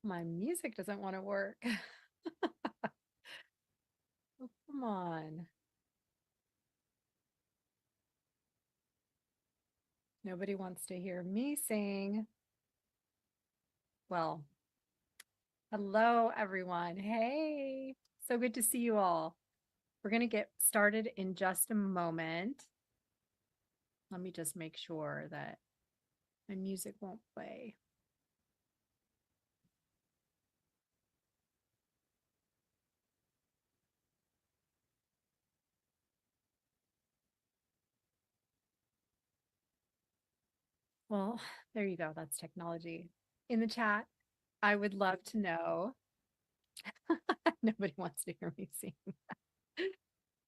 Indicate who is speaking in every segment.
Speaker 1: My music doesn't want to work. Oh, come on. Nobody wants to hear me sing. Well, hello, everyone. Hey, so good to see you all. We're going to get started in just a moment. Let me just make sure that my music won't play. Well, there you go. That's technology. In the chat, I would love to know. Nobody wants to hear me sing.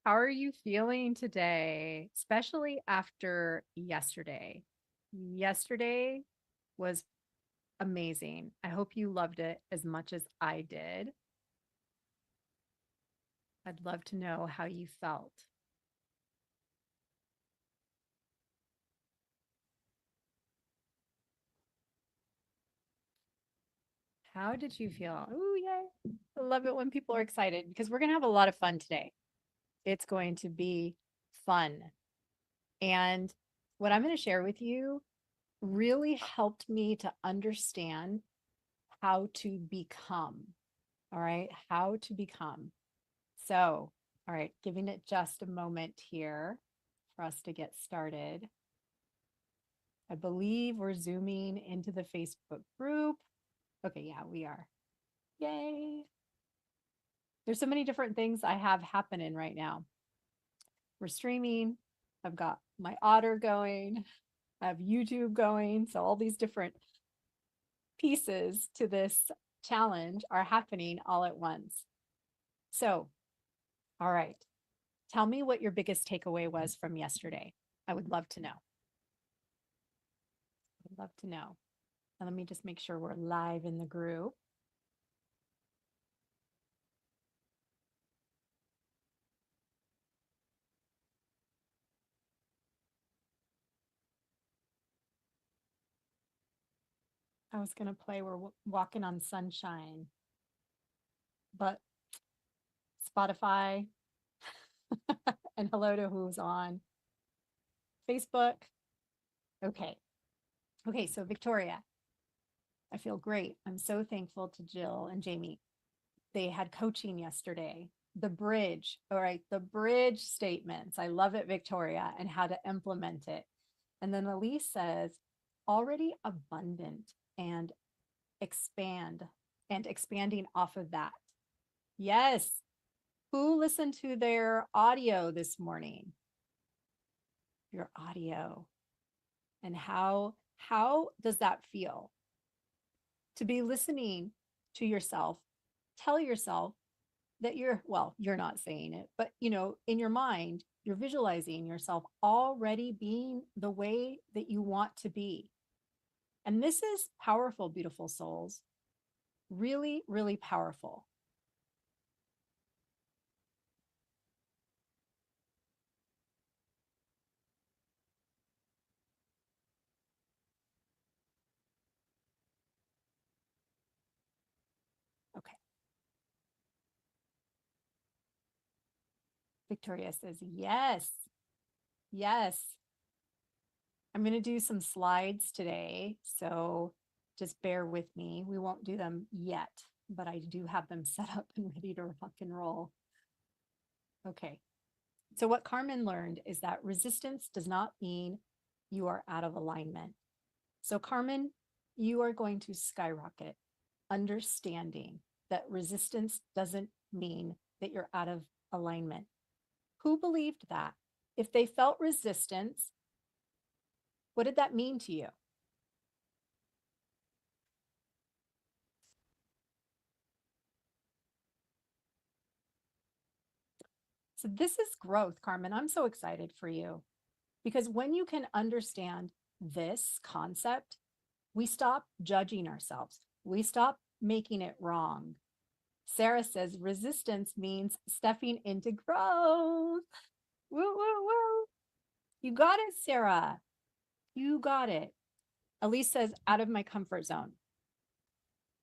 Speaker 1: How are you feeling today, especially after yesterday? Yesterday was amazing. I hope you loved it as much as I did. I'd love to know how you felt. How did you feel? Oh, yay. I love it when people are excited because we're going to have a lot of fun today. It's going to be fun. And what I'm going to share with you really helped me to understand how to become. All right. How to become. So, all right, giving it just a moment here for us to get started. I believe we're zooming into the Facebook group. Okay, yeah, we are. Yay. There's so many different things I have happening right now. We're streaming. I've got my otter going. I have YouTube going. So all these different pieces to this challenge are happening all at once. So, all right. Tell me what your biggest takeaway was from yesterday. I would love to know. I'd love to know. And let me just make sure we're live in the group. I was going to play We're Walking on Sunshine, but Spotify and hello to who's on Facebook. Okay. Okay. So, Victoria, I feel great. I'm so thankful to Jill and Jamie. They had coaching yesterday. The bridge, all right, the bridge statements. I love it, Victoria, and how to implement it. And then Elise says, already abundant and expand and expanding off of that. Yes. Who listened to their audio this morning? Your audio. And how does that feel? To be listening to yourself, tell yourself that you're not saying it, but in your mind, you're visualizing yourself already being the way that you want to be. And this is powerful, beautiful souls. Really, really powerful. Okay. Victoria says, yes, yes. I'm going to do some slides today. So just bear with me. We won't do them yet, but I do have them set up and ready to rock and roll. Okay. So what Carmen learned is that resistance does not mean you are out of alignment. So Carmen, you are going to skyrocket understanding that resistance doesn't mean that you're out of alignment. Who believed that? If they felt resistance, what did that mean to you? So this is growth, Carmen. I'm so excited for you because when you can understand this concept, we stop judging ourselves. We stop making it wrong. Sarah says resistance means stepping into growth. Woo, woo, woo. You got it, Sarah. You got it. Elise says out of my comfort zone.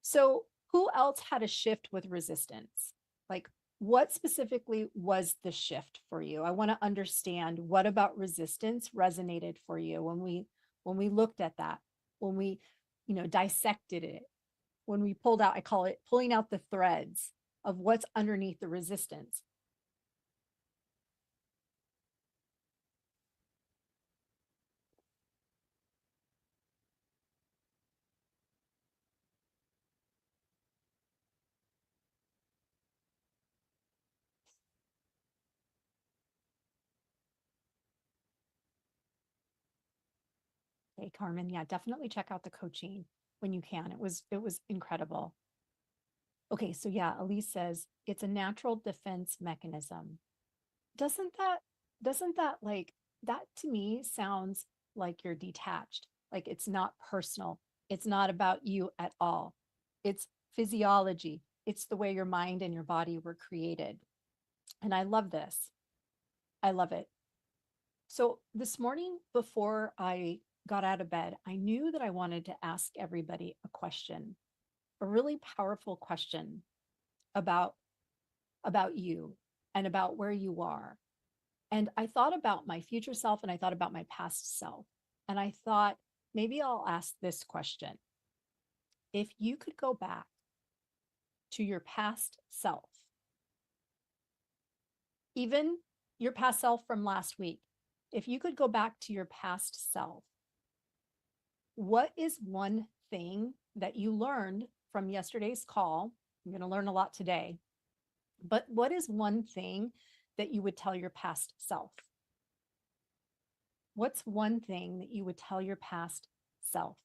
Speaker 1: So Who else had a shift with resistance? Like, what specifically was the shift for you? I want to understand what about resistance resonated for you when we looked at that, when we, dissected it, when we pulled out, I call it pulling out the threads of what's underneath the resistance. Okay, Carmen, yeah, definitely check out the coaching when you can. It was incredible. Okay, so yeah, Elise says it's a natural defense mechanism. Doesn't that doesn't that like that to me sounds like you're detached, like it's not personal. It's not about you at all. It's physiology. It's the way your mind and your body were created. And I love this. I love it. So this morning before I got out of bed, I knew that I wanted to ask everybody a question, a really powerful question about you and about where you are. And I thought about my future self and I thought about my past self. And I thought, maybe I'll ask this question. If you could go back to your past self, even your past self from last week, if you could go back to your past self, what is one thing that you learned from yesterday's call? I'm going to learn a lot today, but what is one thing that you would tell your past self? What's one thing that you would tell your past self?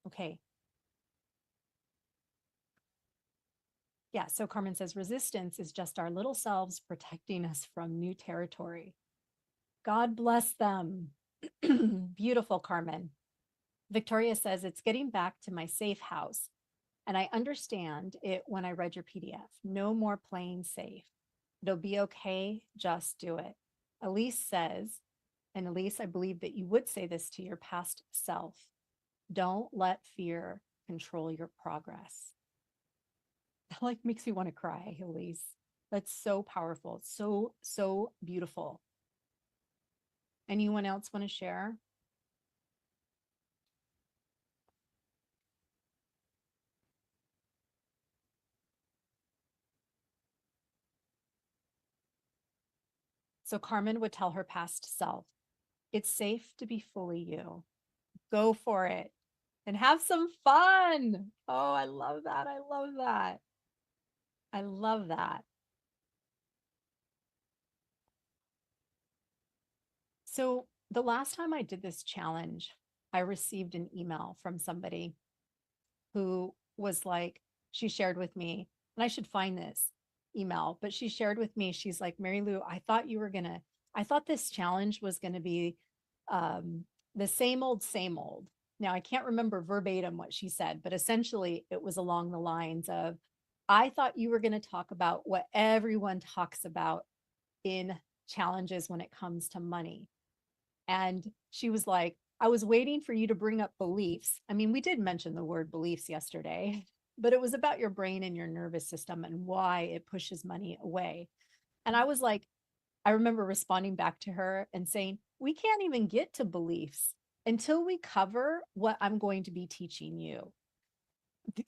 Speaker 1: Okay. Yeah. So Carmen says resistance is just our little selves protecting us from new territory. God bless them. Beautiful, Carmen. Victoria says it's getting back to my safe house. And I understand it when I read your PDF. No more playing safe. It'll be okay. Just do it. Elise says, and Elise, I believe that you would say this to your past self. Don't let fear control your progress. That like makes me want to cry, Elise. That's so powerful. So, so beautiful. Anyone else want to share? So Carmen would tell her past self, it's safe to be fully you. Go for it and have some fun. Oh, I love that. I love that. I love that. So the last time I did this challenge, I received an email from somebody who was like, she shared with me, and I should find this email, but she shared with me, she's like, Mary Lou, I thought this challenge was going to be um, the same old, same old. Now, I can't remember verbatim what she said, but essentially it was along the lines of, I thought you were going to talk about what everyone talks about in challenges when it comes to money. And she was like, I was waiting for you to bring up beliefs. I mean, we did mention the word beliefs yesterday, but it was about your brain and your nervous system and why it pushes money away. And I was like, I remember responding back to her and saying, we can't even get to beliefs until we cover what I'm going to be teaching you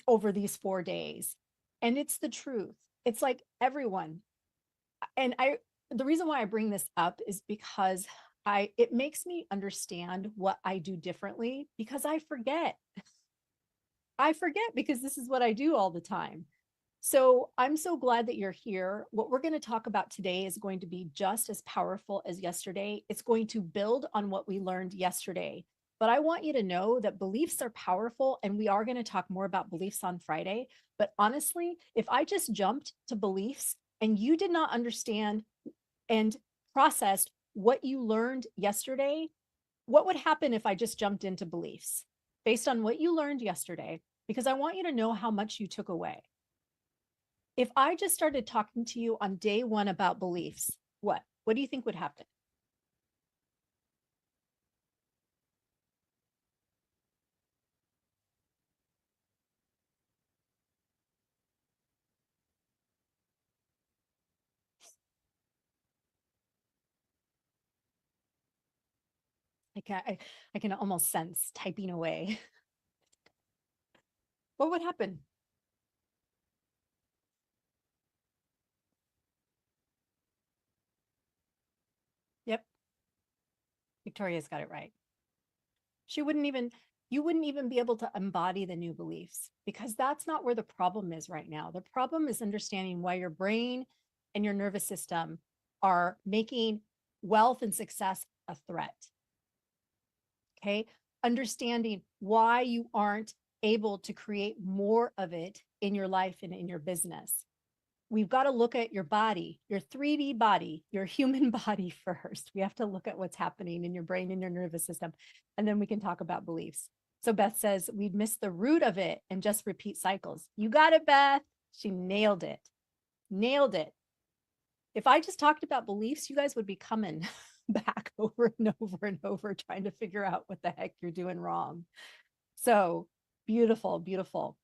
Speaker 1: over these 4 days. And it's the truth. It's like everyone, and the reason why I bring this up is because it makes me understand what I do differently because I forget. I forget because this is what I do all the time. So I'm so glad that you're here. What we're going to talk about today is going to be just as powerful as yesterday. It's going to build on what we learned yesterday. But I want you to know that beliefs are powerful, and we are going to talk more about beliefs on Friday. But honestly, if I just jumped to beliefs and you did not understand and processed what you learned yesterday, what would happen if I just jumped into beliefs based on what you learned yesterday? Because I want you to know how much you took away. If I just started talking to you on day one about beliefs, what? What do you think would happen? I can almost sense typing away. What would happen? Yep, Victoria's got it right. She wouldn't even, you wouldn't even be able to embody the new beliefs because that's not where the problem is right now. The problem is understanding why your brain and your nervous system are making wealth and success a threat. Okay. Understanding why you aren't able to create more of it in your life and in your business. We've got to look at your body, your 3D body, your human body first. We have to look at what's happening in your brain and your nervous system, and then we can talk about beliefs. So Beth says we'd miss the root of it and just repeat cycles. You got it, Beth. She nailed it. Nailed it. If I just talked about beliefs, you guys would be coming back over and over and over trying to figure out what the heck you're doing wrong. So beautiful, beautiful.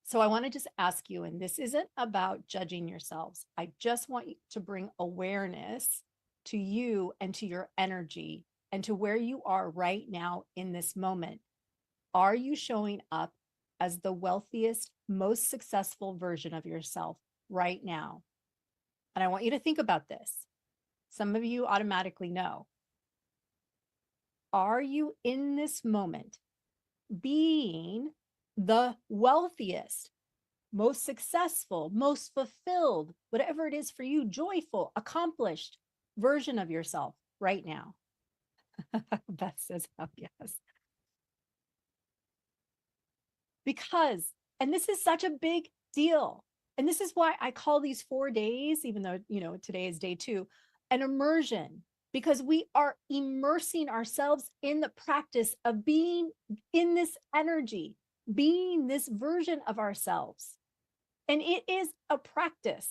Speaker 1: So I want to just ask you, and this isn't about judging yourselves. I just want you to bring awareness to you and to your energy and to where you are right now in this moment. Are you showing up as the wealthiest, most successful version of yourself right now? And I want you to think about this. Some of you automatically know. Are you in this moment being the wealthiest, most successful, most fulfilled, whatever it is for you, joyful, accomplished version of yourself right now? Beth says, oh, yes. Because, and this is such a big deal. And this is why I call these 4 days, even though, today is day 2, an immersion, because we are immersing ourselves in the practice of being in this energy, being this version of ourselves. And it is a practice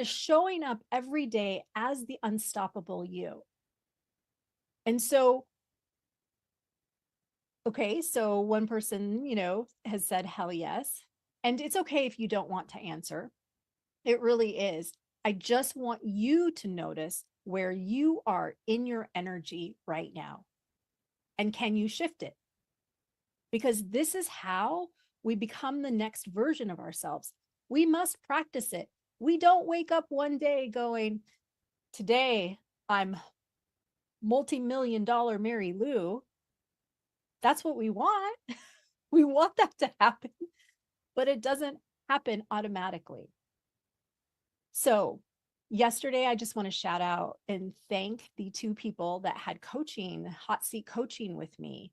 Speaker 1: showing up every day as the unstoppable you. And so, okay, so one person, has said, hell yes. And it's okay if you don't want to answer. It really is. I just want you to notice where you are in your energy right now. And can you shift it? Because this is how we become the next version of ourselves. We must practice it. We don't wake up one day going, today I'm multi-million-dollar Mary Lou. That's what we want. We want that to happen, but it doesn't happen automatically. So yesterday, I just want to shout out and thank the 2 people that had coaching, hot seat coaching with me.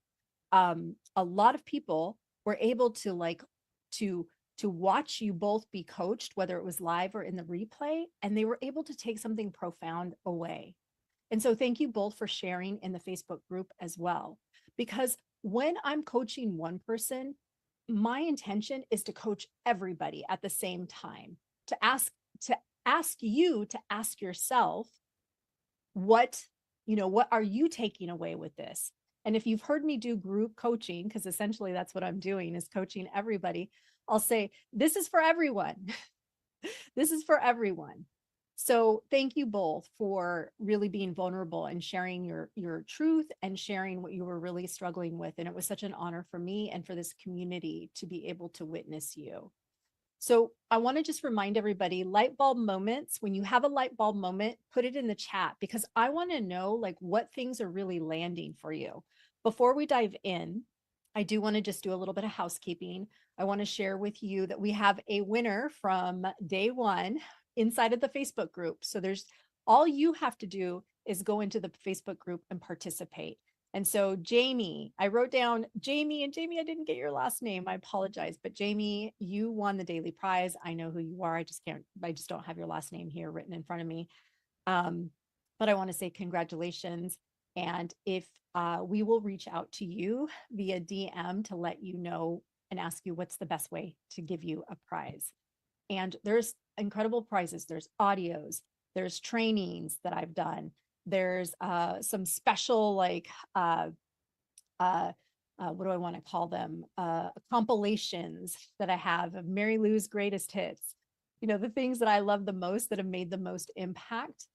Speaker 1: A lot of people were able to to watch you both be coached, whether it was live or in the replay, and they were able to take something profound away. And so thank you both for sharing in the Facebook group as well, because when I'm coaching one person, my intention is to coach everybody at the same time, to ask you to ask yourself, what are you taking away with this? And if you've heard me do group coaching, because essentially that's what I'm doing, is coaching everybody, I'll say, this is for everyone. This is for everyone. So thank you both for really being vulnerable and sharing your truth and sharing what you were really struggling with. And it was such an honor for me and for this community to be able to witness you. So I want to just remind everybody, light bulb moments. When you have a light bulb moment, put it in the chat, because I want to know what things are really landing for you. Before we dive in, I do want to just do a little bit of housekeeping. I want to share with you that we have a winner from day 1 inside of the Facebook group. So all you have to do is go into the Facebook group and participate. And so Jamie, I wrote down Jamie, and Jamie, I didn't get your last name. I apologize, but Jamie, you won the daily prize. I know who you are. I just don't have your last name here written in front of me. But I want to say congratulations. And if we will reach out to you via DM to let you know and ask you what's the best way to give you a prize. And there's incredible prizes. There's audios, there's trainings that I've done. There's some special what do I want to call them? Compilations that I have of Mary Lou's greatest hits. The things that I love the most that have made the most impact.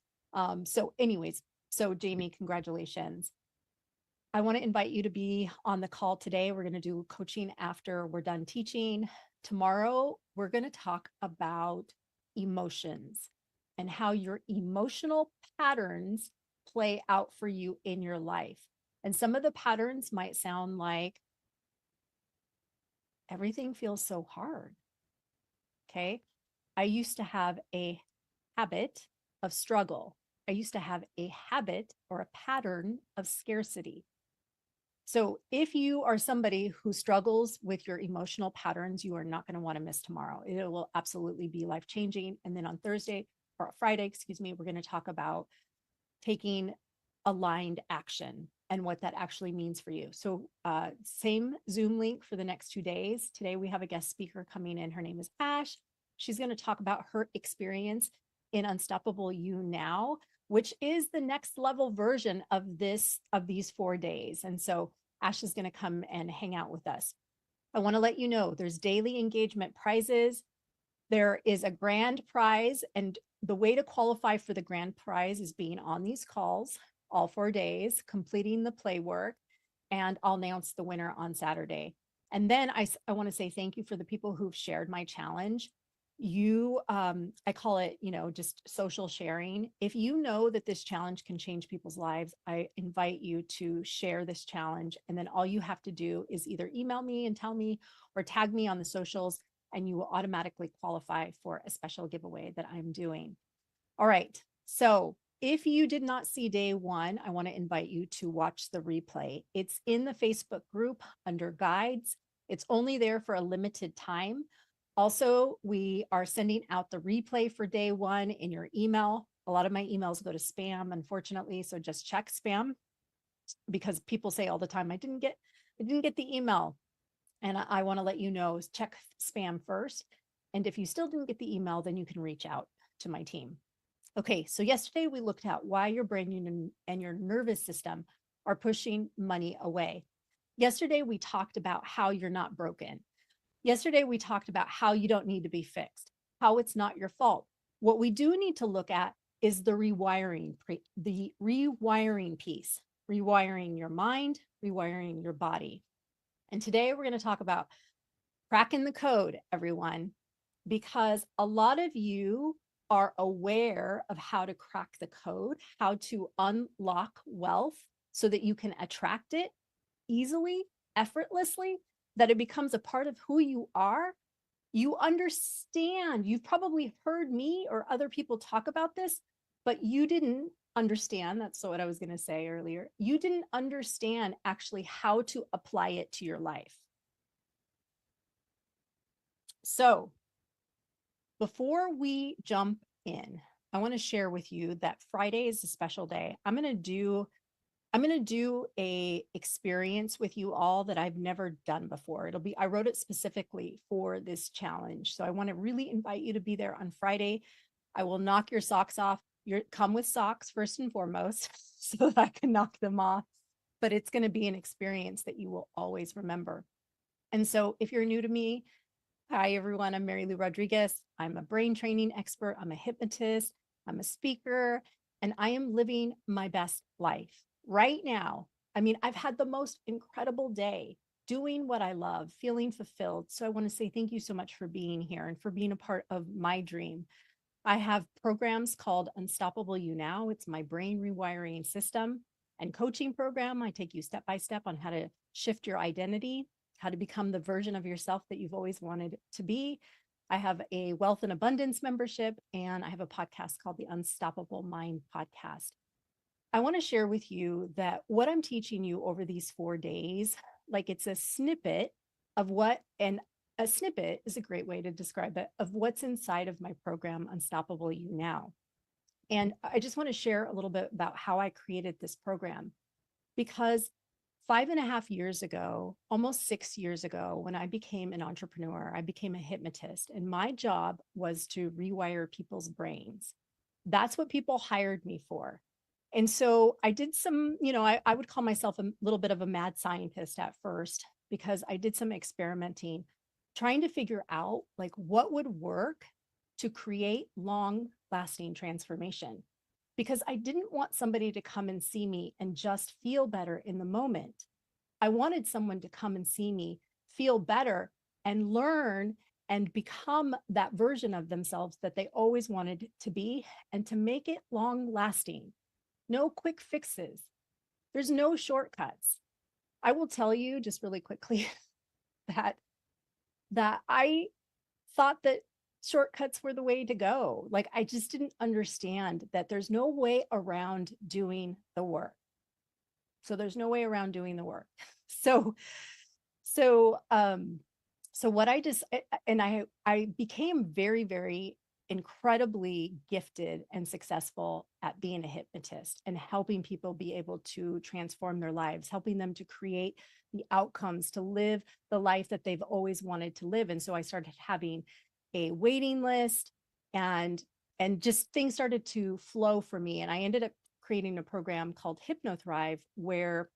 Speaker 1: So anyways, so Jamie, congratulations. I want to invite you to be on the call today. We're going to do coaching after we're done teaching. Tomorrow, we're going to talk about emotions and how your emotional patterns play out for you in your life. And some of the patterns might sound like everything feels so hard. Okay. I used to have a habit of struggle. I used to have a habit or a pattern of scarcity. So if you are somebody who struggles with your emotional patterns, you are not going to want to miss tomorrow. It will absolutely be life-changing. And then on Thursday or Friday, excuse me, we're going to talk about taking aligned action and what that actually means for you. So same Zoom link for the next 2 days. Today we have a guest speaker coming in. Her name is Ash. She's going to talk about her experience in Unstoppable You Now, which is the next level version of these 4 days. And so Ash is going to come and hang out with us. I want to let you know there's daily engagement prizes. There is a grand prize, and the way to qualify for the grand prize is being on these calls all 4 days, completing the play work, and I'll announce the winner on Saturday. And then I want to say thank you for the people who've shared my challenge. I call it, just social sharing. If you know that this challenge can change people's lives, I invite you to share this challenge. And then all you have to do is either email me and tell me or tag me on the socials, and you will automatically qualify for a special giveaway that I'm doing. All right. So if you did not see day one, I want to invite you to watch the replay. It's in the Facebook group under guides. It's only there for a limited time. Also, we are sending out the replay for day one in your email. A lot of my emails go to spam, unfortunately. So just check spam, because people say all the time, I didn't get the email. And I want to let you know, check spam first. And if you still didn't get the email, then you can reach out to my team. Okay, so yesterday we looked at why your brain and your nervous system are pushing money away. Yesterday we talked about how you're not broken. Yesterday we talked about how you don't need to be fixed, how it's not your fault. What we do need to look at is the rewiring piece, rewiring your mind, rewiring your body. And today we're going to talk about cracking the code, everyone, because a lot of you are aware of how to crack the code, how to unlock wealth so that you can attract it easily, effortlessly, that it becomes a part of who you are. You understand, you've probably heard me or other people talk about this, but you didn't understand. That's what I was going to say earlier. You didn't understand actually how to apply it to your life. So before we jump in, I want to share with you that Friday is a special day. I'm going to do a experience with you all that I've never done before. I wrote it specifically for this challenge. So I want to really invite you to be there on Friday. I will knock your socks off. Come with socks first and foremost, so that I can knock them off. But it's going to be an experience that you will always remember. And so if you're new to me, hi everyone, I'm Mary Lou Rodriguez. I'm a brain training expert. I'm a hypnotist. I'm a speaker, and I am living my best life right now. I mean, I've had the most incredible day doing what I love, feeling fulfilled. So I want to say thank you so much for being here and for being a part of my dream. I have programs called Unstoppable You Now. It's my brain rewiring system and coaching program. I take you step by step on how to shift your identity, how to become the version of yourself that you've always wanted to be. I have a wealth and abundance membership, and I have a podcast called the Unstoppable Mind Podcast. I want to share with you that what I'm teaching you over these 4 days, like it's a snippet of and a snippet is a great way to describe it, of what's inside of my program, Unstoppable You Now. And I just want to share a little bit about how I created this program, because 5.5 years ago, almost 6 years ago, when I became an entrepreneur, I became a hypnotist, and my job was to rewire people's brains. That's what people hired me for. And so I did some, I would call myself a little bit of a mad scientist at first, because I did some experimenting, trying to figure out like what would work to create long lasting transformation. because I didn't want somebody to come and see me and just feel better in the moment. I wanted someone to come and see me, feel better, and learn and become that version of themselves that they always wanted to be, and to make it long lasting. No quick fixes. There's no shortcuts. I will tell you just really quickly that I thought that shortcuts were the way to go. Like, I just didn't understand that there's no way around doing the work. So there's no way around doing the work. So, so, um, so what I just, and I became very, very incredibly gifted and successful at being a hypnotist and helping people be able to transform their lives, helping them to create the outcomes, to live the life that they've always wanted to live. And so I started having a waiting list, and just things started to flow for me. And I ended up creating a program called HypnoThrive, where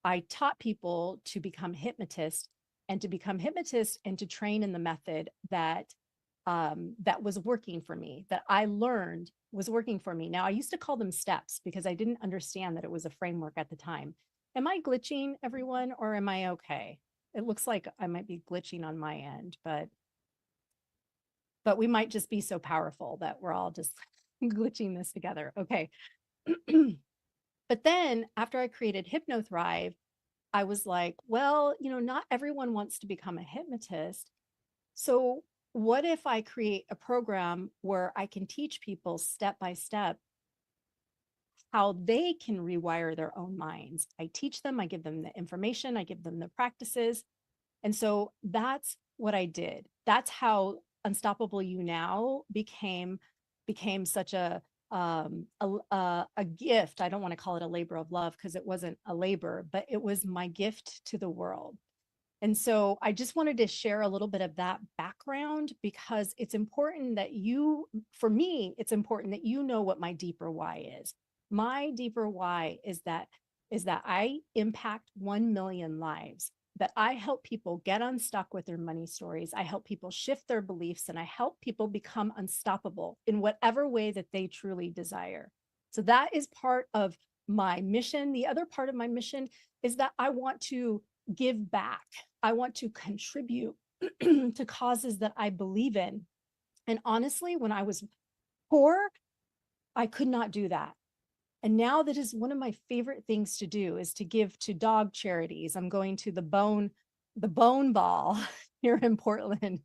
Speaker 1: I taught people to become hypnotists, and to train in the method that that was working for me, that I learned was working for me. Now, I used to call them steps because I didn't understand that it was a framework at the time. Am I glitching, everyone, or am I okay? It looks like I might be glitching on my end, but we might just be so powerful that we're all just glitching this together. Okay. But then after I created HypnoThrive, I was like, well, not everyone wants to become a hypnotist. So what if I create a program where I can teach people step by step how they can rewire their own minds? I teach them, I give them the information, I give them the practices. And so that's what I did. That's how Unstoppable You Now became such a gift. I don't want to call it a labor of love, because it wasn't a labor, but it was my gift to the world. And so I just wanted to share a little bit of that background, because it's important that for me, it's important that you know what my deeper why is. My deeper why is that I impact 1 million lives, that I help people get unstuck with their money stories. I help people shift their beliefs, and I help people become unstoppable in whatever way that they truly desire. So that is part of my mission. The other part of my mission is that I want to give back. I want to contribute to causes that I believe in. And honestly, when I was poor, I could not do that. And now that is one of my favorite things to do, is to give to dog charities. I'm going to the Bone Ball here in Portland.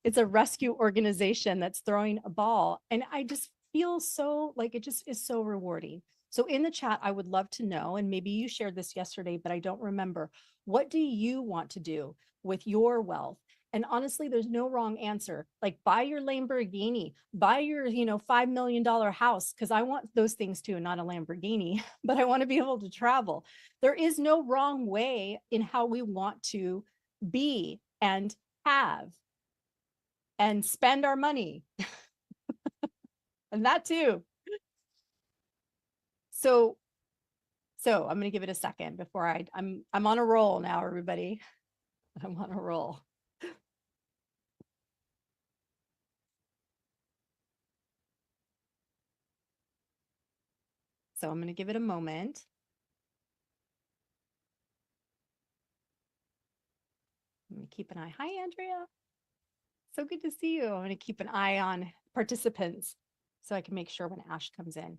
Speaker 1: It's a rescue organization that's throwing a ball. And I just feel so like it just is so rewarding. So in the chat, I would love to know, and maybe you shared this yesterday, but I don't remember. What do you want to do with your wealth? And honestly, there's no wrong answer. Like, buy your Lamborghini, buy your, $5 million house, because I want those things too, not a Lamborghini, but I want to be able to travel. There is no wrong way in how we want to be and have and spend our money. And that too. So I'm going to give it a second before I'm on a roll now, everybody. I'm on a roll. So I'm going to give it a moment. I'm going to keep an eye. Hi, Andrea. So good to see you. I'm going to keep an eye on participants so I can make sure when Ash comes in.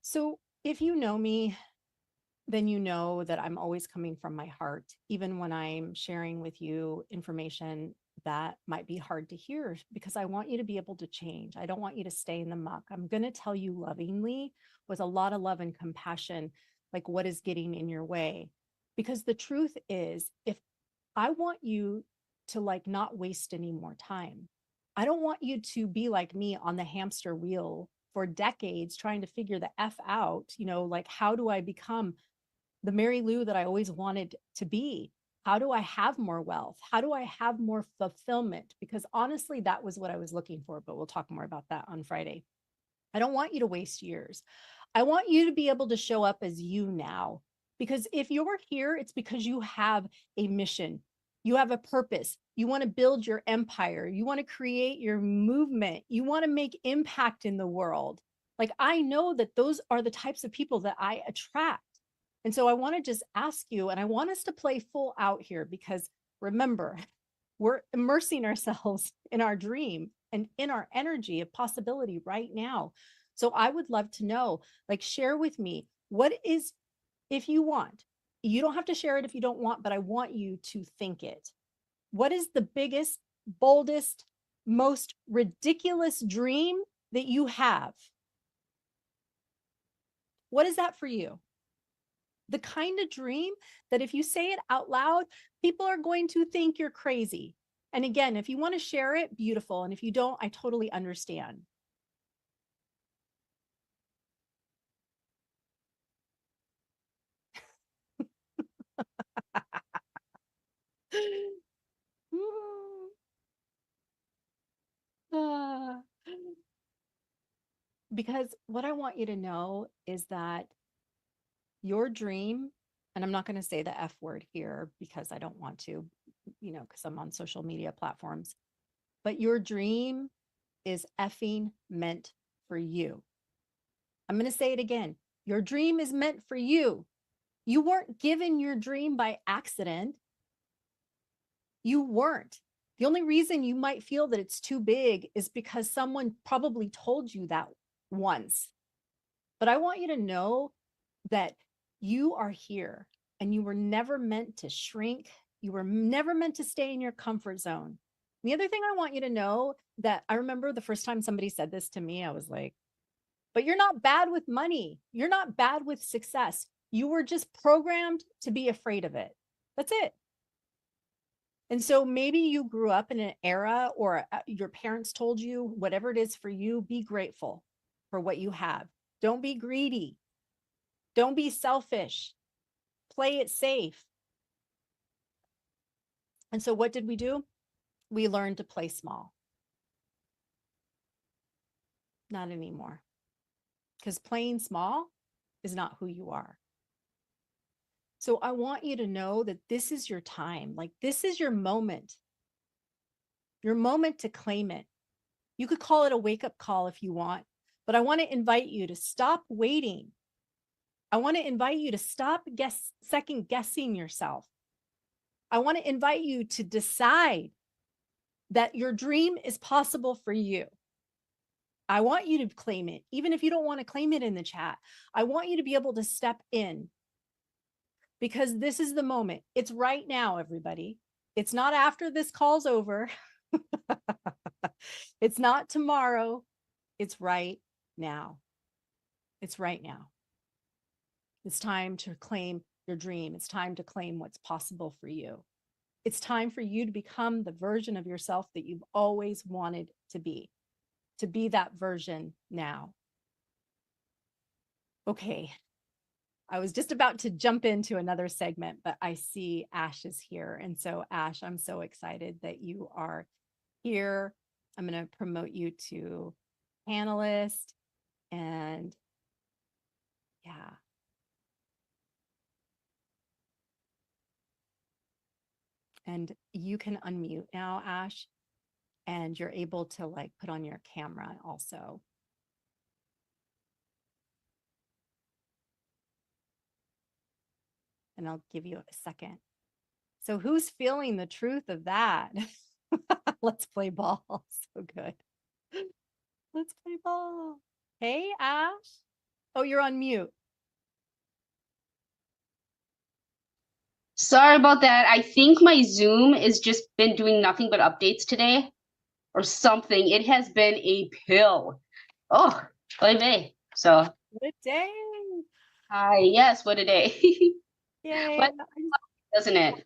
Speaker 1: So if you know me, then you know that I'm always coming from my heart, even when I'm sharing with you information that might be hard to hear, because I want you to be able to change. I don't want you to stay in the muck. I'm going to tell you lovingly, with a lot of love and compassion, like what is getting in your way. Because the truth is, if I want you to like not waste any more time. I don't want you to be like me on the hamster wheel for decades trying to figure the F out, like, how do I become the Mary Lou that I always wanted to be? How do I have more wealth? How do I have more fulfillment? Because honestly, that was what I was looking for, but we'll talk more about that on Friday. I don't want you to waste years. I want you to be able to show up as you now. Because if you're here, it's because you have a mission. You have a purpose. You want to build your empire. You want to create your movement. You want to make impact in the world. Like, I know that those are the types of people that I attract. And so I want to just ask you, and I want us to play full out here, because remember, we're immersing ourselves in our dream and in our energy of possibility right now. So I would love to know, like, share with me what is, if you want, you don't have to share it if you don't want, but I want you to think it. What is the biggest, boldest, most ridiculous dream that you have? What is that for you? The kind of dream that if you say it out loud, people are going to think you're crazy. And again, if you want to share it, beautiful. And if you don't, I totally understand. Because what I want you to know is that your dream, and I'm not going to say the F word here because I don't want to, because I'm on social media platforms, but your dream is effing meant for you. I'm going to say it again. Your dream is meant for you. You weren't given your dream by accident. You weren't. The only reason you might feel that it's too big is because someone probably told you that once. But I want you to know that you are here and you were never meant to shrink. You were never meant to stay in your comfort zone. The other thing I want you to know, that I remember the first time somebody said this to me, I was like, but you're not bad with money. You're not bad with success. You were just programmed to be afraid of it. That's it. And so maybe you grew up in an era, or your parents told you, whatever it is for you, be grateful for what you have. Don't be greedy. Don't be selfish. Play it safe. And so what did we do? We learned to play small. Not anymore. Because playing small is not who you are. So I want you to know that this is your time. Like, this is your moment to claim it. You could call it a wake-up call if you want, but I want to invite you to stop waiting. I want to invite you to stop second guessing yourself. I want to invite you to decide that your dream is possible for you. I want you to claim it, even if you don't want to claim it in the chat. I want you to be able to step in, because this is the moment. It's right now, everybody. It's not after this call's over. It's not tomorrow. It's right now. It's right now. It's time to claim your dream. It's time to claim what's possible for you. It's time for you to become the version of yourself that you've always wanted to be that version now. Okay. I was just about to jump into another segment, but I see Ash is here. And so Ash, I'm so excited that you are here. I'm going to promote you to panelist, and yeah. And you can unmute now, Ash, and you're able to like put on your camera also. And I'll give you a second. So who's feeling the truth of that? Let's play ball. So good. Let's play ball. Hey, Ash. Oh, you're on mute.
Speaker 2: Sorry about that. I think my Zoom has just been doing nothing but updates today or something. It has been a pill. Oh, oy vey. So,
Speaker 1: What a day.
Speaker 2: hi, yes, what a day.
Speaker 1: Yay.
Speaker 2: But doesn't it?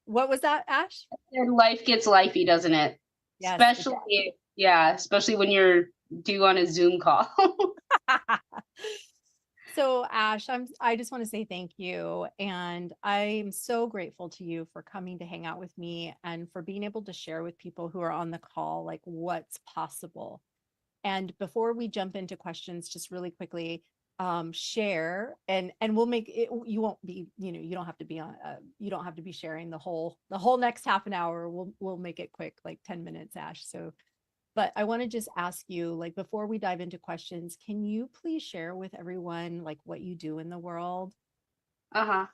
Speaker 1: What was that, Ash?
Speaker 2: And life gets lifey, doesn't it?
Speaker 1: Yes.
Speaker 2: Especially, yeah, especially when you're due on a Zoom call.
Speaker 1: So Ash, I just want to say thank you. And I'm so grateful to you for coming to hang out with me and for being able to share with people who are on the call, like what's possible. And before we jump into questions, just really quickly, share and we'll make it, you won't be, you don't have to be on, you don't have to be sharing the whole next half an hour. We'll make it quick, like 10 minutes, Ash. So But I want to just ask you, like, before we dive into questions, can you please share with everyone, like, what you do in the world?
Speaker 2: Uh-huh.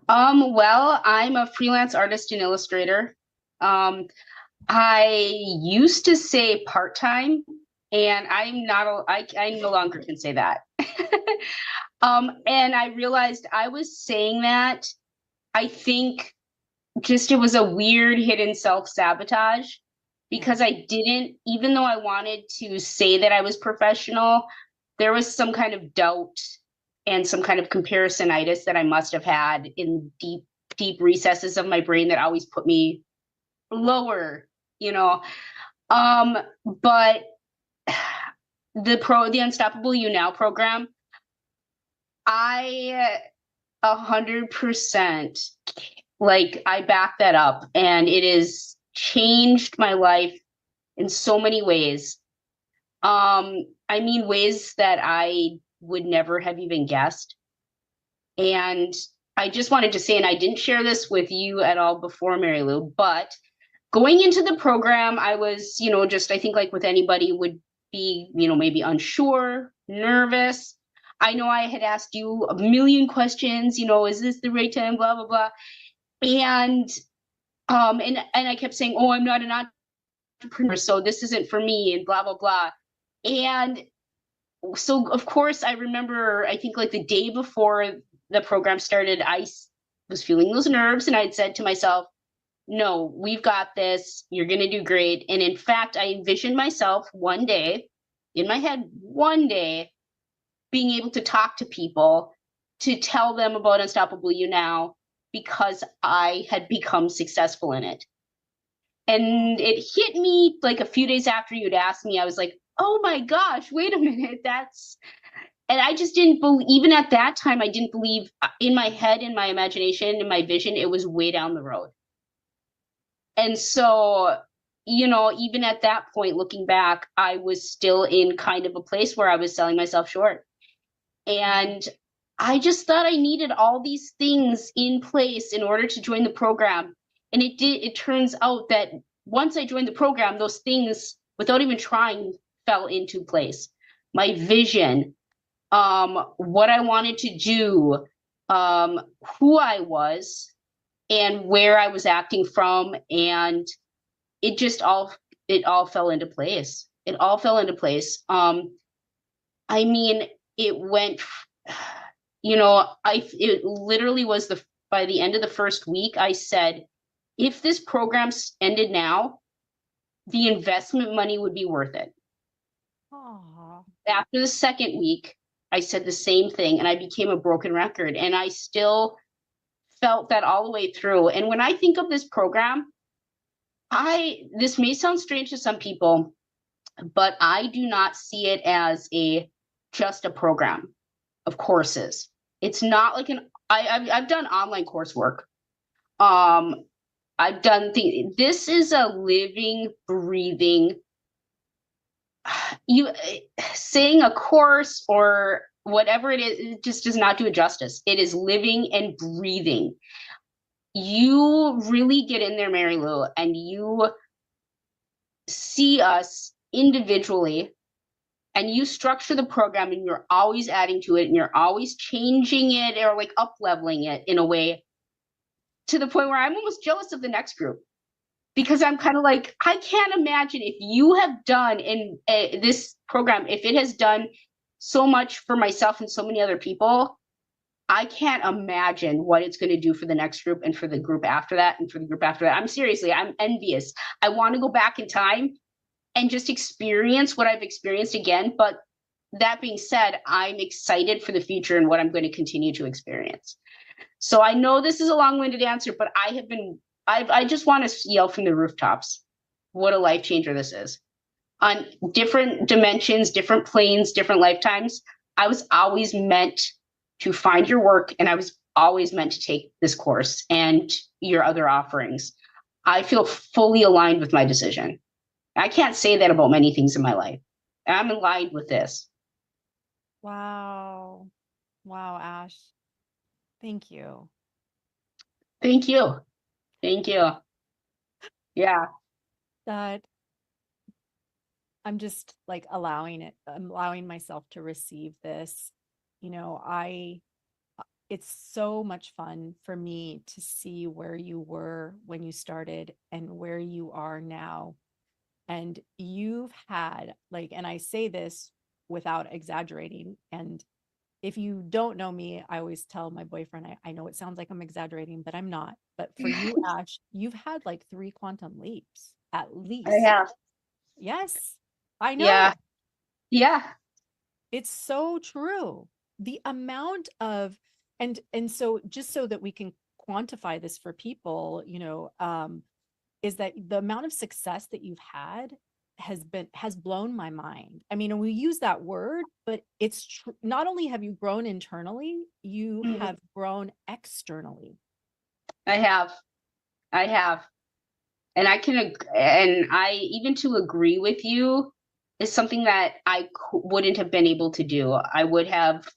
Speaker 2: Well, I'm a freelance artist and illustrator. Um, I used to say part-time, and I'm not, I no longer can say that. And I realized I was saying that, I think just it was a weird hidden self-sabotage
Speaker 1: Yeah.
Speaker 2: because I didn't, even though I wanted to say that I was professional, there was some kind of doubt and some kind of comparisonitis that I must have had in deep, deep recesses of my brain that always put me lower, you know. Um, but the Unstoppable You Now program, I 100% like I back that up, and it has changed my life in so many ways. I mean ways that I would never have even guessed. And I just wanted to say, and I didn't share this with you at all before, Mary Lou, but going into the program, I was, just I think like with anybody would be, maybe unsure, nervous. I know I had asked you a million questions, is this the right time, blah, blah, blah. And and I kept saying, oh, I'm not an entrepreneur, so this isn't for me, and blah, blah, blah. And so of course I remember, I think like the day before the program started, was feeling those nerves, and I'd said to myself, no, we've got this. You're going to do great. And in fact, I envisioned myself one day in my head, one day being able to talk to people, to tell them about Unstoppable You Now, because I had become successful in it. And it hit me like a few days after you'd asked me. I was like, oh my gosh, wait a minute. And I just didn't believe, even at that time, I didn't believe, in my head, in my imagination, in my vision, it was way down the road. And so, even at that point, looking back, I was still in kind of a place where I was selling myself short. And I just thought I needed all these things in place in order to join the program. And it turns out that once I joined the program, those things, without even trying, fell into place. My vision, what I wanted to do, who I was, and where I was acting from, and it just all fell into place. It all fell into place. I mean, it went, it literally was by the end of the first week, I said, if this program ended now, the investment money would be worth it.
Speaker 1: Oh,
Speaker 2: After the second week, I said the same thing, and I became a broken record, and I still felt that all the way through. And when I think of this program, this may sound strange to some people, but I do not see it as just a program of courses. It's not like I've done online coursework. Um, I've done things. This is a living, breathing. You saying a course or whatever it is, it just does not do it justice. It is living and breathing. You really get in there, Mary Lou, and you see us individually, and you structure the program, and you're always adding to it, and you're always changing it or like up leveling it in a way, to the point where I'm almost jealous of the next group, because I'm kind of like, I can't imagine if you have done in this program, if it has done so much for myself and so many other people, I can't imagine what it's going to do for the next group, and for the group after that, and for the group after that. I'm envious. I want to go back in time and just experience what I've experienced again. But that being said, I'm excited for the future and what I'm going to continue to experience. So I know this is a long-winded answer, but I just want to yell from the rooftops what a life changer this is. On different dimensions, different planes, different lifetimes, I was always meant to find your work, and I was always meant to take this course and your other offerings. I feel fully aligned with my decision. I can't say that about many things in my life. I'm aligned with this.
Speaker 1: wow. Wow, Ash. Thank you.
Speaker 2: Thank you. Thank you. Yeah.
Speaker 1: That I'm just like I'm allowing myself to receive this. You know, it's so much fun for me to see where you were when you started and where you are now. And you've had like, and I say this without exaggerating. And if you don't know me, I always tell my boyfriend, I know it sounds like I'm exaggerating, but I'm not. But for you, Ash, you've had like 3 quantum leaps at
Speaker 2: I
Speaker 1: least.
Speaker 2: have.
Speaker 1: Yes, I
Speaker 2: Yeah.
Speaker 1: know.
Speaker 2: Yeah.
Speaker 1: It's so true. The amount of, and so just so that we can quantify this for people, is that the amount of success that you've had has blown my mind. I mean, and we use that word, but it's true. Not only have you grown internally, you
Speaker 2: Mhm.
Speaker 1: have grown externally.
Speaker 2: I have. I have. And and I, even to agree with you, is something that wouldn't have been able to do. I would have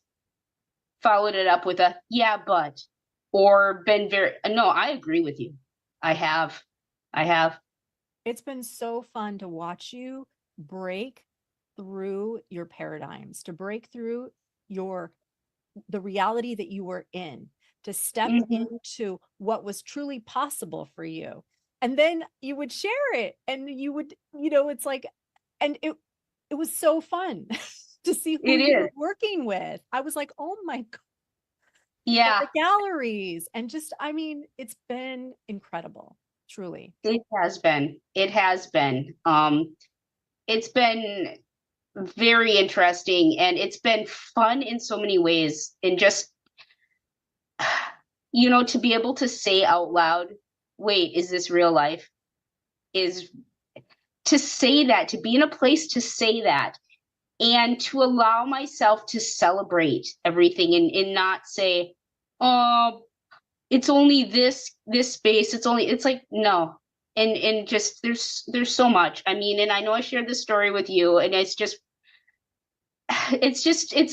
Speaker 2: followed it up with a, yeah, but, or been very, no, I agree with you. I have. I have.
Speaker 1: It's been so fun to watch you break through your paradigms, to break through your the reality that you were in, to step
Speaker 2: Mhm.
Speaker 1: into what was truly possible for you. And then you would share it and you would, it's like, and it was so fun to see who
Speaker 2: It
Speaker 1: you were
Speaker 2: is.
Speaker 1: working with. I was like, oh my God, and
Speaker 2: Yeah,
Speaker 1: the galleries. And just, I mean, it's been incredible, truly.
Speaker 2: it has been. It has been. It's been very interesting and it's been fun in so many ways. And just, to be able to say out loud, wait, is this real life? Is to say that, to be in a place to say that, and to allow myself to celebrate everything and not say, oh, it's only this space. It's like, no. And just there's so much. I mean, and I know I shared this story with you, and it's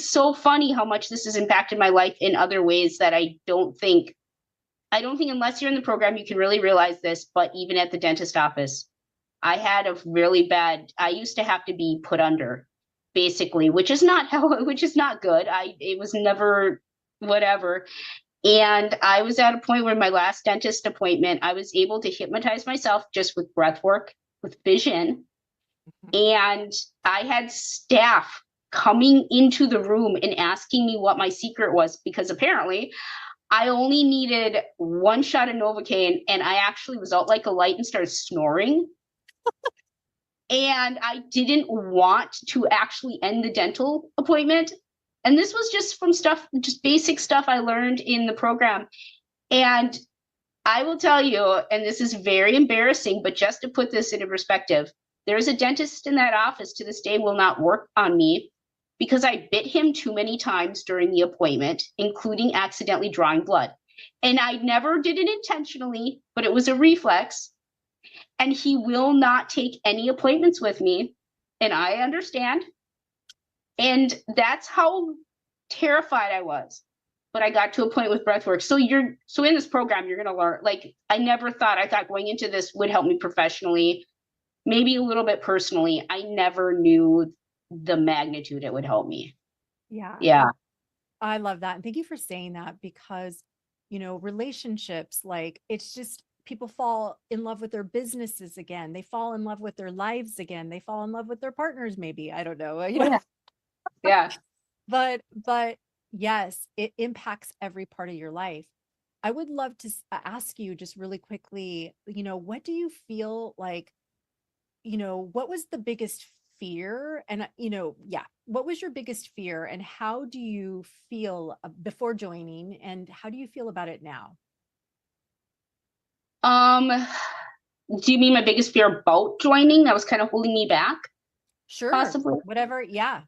Speaker 2: so funny how much this has impacted my life in other ways that I don't think unless you're in the program you can really realize this, but even at the dentist office, I used to have to be put under, basically, which is not good. It was never whatever. And I was at a point where my last dentist appointment, I was able to hypnotize myself just with breath work, with vision. And I had staff coming into the room and asking me what my secret was because apparently I only needed one shot of Novocaine and I actually was out like a light and started snoring. And I didn't want to actually end the dental appointment. And this was just from just basic stuff I learned in the program. And I will tell you, and this is very embarrassing, but just to put this into perspective, there's a dentist in that office to this day will not work on me because I bit him too many times during the appointment, including accidentally drawing blood. And I never did it intentionally, but it was a reflex. And he will not take any appointments with me. And I understand. And that's how terrified I was. But I got to a point with breathwork. So in this program, you're gonna learn. Like I thought going into this would help me professionally, maybe a little bit personally. I never knew the magnitude it would help me.
Speaker 1: Yeah.
Speaker 2: Yeah.
Speaker 1: I love that. And thank you for saying that because, relationships, like it's just people fall in love with their businesses again. They fall in love with their lives again. They fall in love with their partners, maybe. I don't know,
Speaker 2: Oh, yeah. Yeah.
Speaker 1: but yes, it impacts every part of your life. I would love to ask you just really quickly, what do you feel like what was the biggest fear? And, yeah, what was your biggest fear and how do you feel before joining and how do you feel about it now?
Speaker 2: Um, do you mean my biggest fear about joining that was kind of holding me back,
Speaker 1: Sure.
Speaker 2: possibly?
Speaker 1: Whatever. Yeah.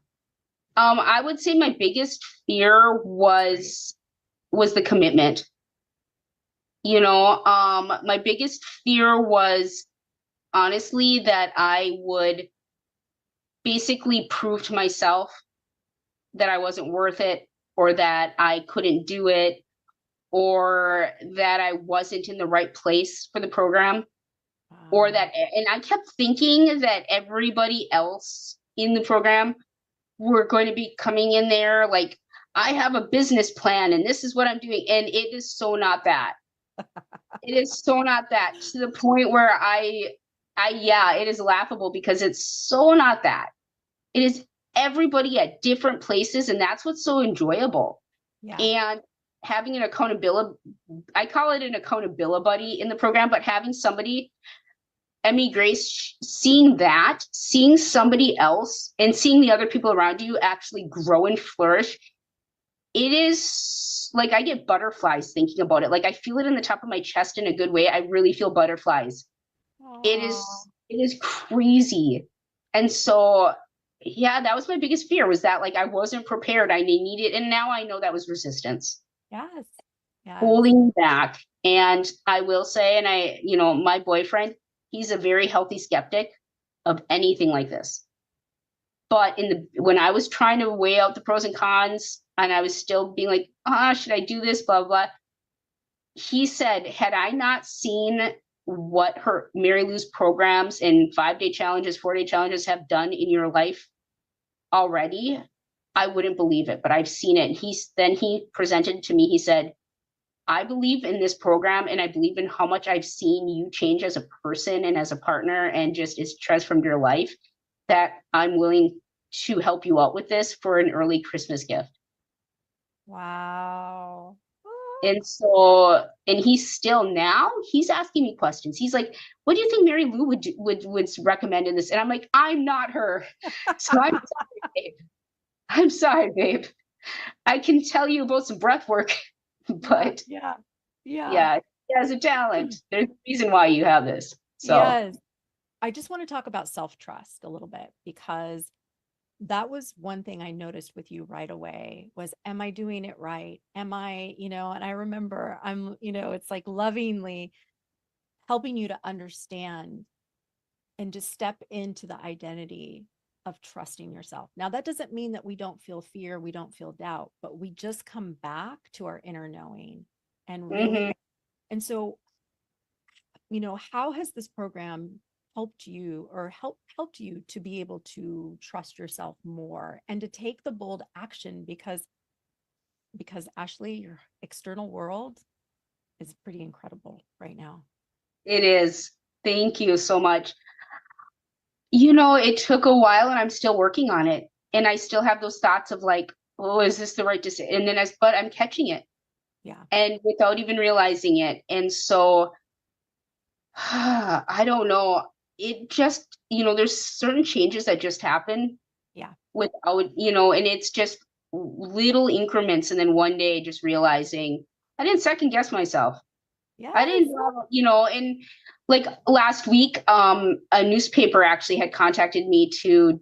Speaker 2: I would say my biggest fear was the commitment. My biggest fear was honestly that I would basically prove to myself that I wasn't worth it or that I couldn't do it or that I wasn't in the right place for the program. or
Speaker 1: Wow.
Speaker 2: that, and I kept thinking that everybody else in the program were going to be coming in there like, I have a business plan and this is what I'm doing. And it is so not that. It is so not that, to the point where yeah, it is laughable because it's so not that. It is everybody at different places, and that's what's so enjoyable.
Speaker 1: Yeah.
Speaker 2: And having an accountability, I call it an accountability buddy in the program, but having somebody, Emmy Grace, seeing that, seeing somebody else and seeing the other people around you actually grow and flourish, it is like I get butterflies thinking about it. Like I feel it in the top of my chest in a good way. I really feel butterflies.
Speaker 1: Oh,
Speaker 2: It is crazy. And so yeah, that was my biggest fear, was that like I wasn't prepared. I needed, and now I know that was resistance
Speaker 1: yes. Yes.
Speaker 2: holding me back. And I will say, and my boyfriend, he's a very healthy skeptic of anything like this. But when I was trying to weigh out the pros and cons, and I was still being like, should I do this? Blah, blah. He said, had I not seen what her Mary Lou's programs and 5-day challenges, 4-day challenges have done in your life already, I wouldn't believe it. But I've seen it. And he presented to me, he said, I believe in this program, and I believe in how much I've seen you change as a person and as a partner, and just it's transformed your life, that I'm willing to help you out with this for an early Christmas gift.
Speaker 1: Wow.
Speaker 2: And so, and he's asking me questions. He's like, what do you think Mary Lou would recommend in this? And I'm like, I'm not her. So I'm sorry, babe. I'm sorry, babe. I can tell you about some breath work,
Speaker 1: Yeah.
Speaker 2: but
Speaker 1: Yeah. Yeah.
Speaker 2: yeah, he has a talent. There's a reason why you have this. So
Speaker 1: Yes. I just want to talk about self-trust a little bit, because that was one thing I noticed with you right away was, am I doing it right? Am I, and I remember it's like lovingly helping you to understand and just step into the identity of trusting yourself. Now, that doesn't mean that we don't feel fear, we don't feel doubt, but we just come back to our inner knowing and really.
Speaker 2: mhm.
Speaker 1: And so, how has this program helped you, or helped you to be able to trust yourself more and to take the bold action? Because Ashley, your external world is pretty incredible right now.
Speaker 2: It is. Thank you so much. It took a while, and I'm still working on it. And I still have those thoughts of like, oh, is this the right decision? And then but I'm catching it,
Speaker 1: Yeah.
Speaker 2: and without even realizing it. And so I don't know. It just, there's certain changes that just happen
Speaker 1: Yeah.
Speaker 2: without, and it's just little increments. And then one day just realizing I didn't second guess myself. I
Speaker 1: Yes.
Speaker 2: didn't know, and like last week, a newspaper actually had contacted me to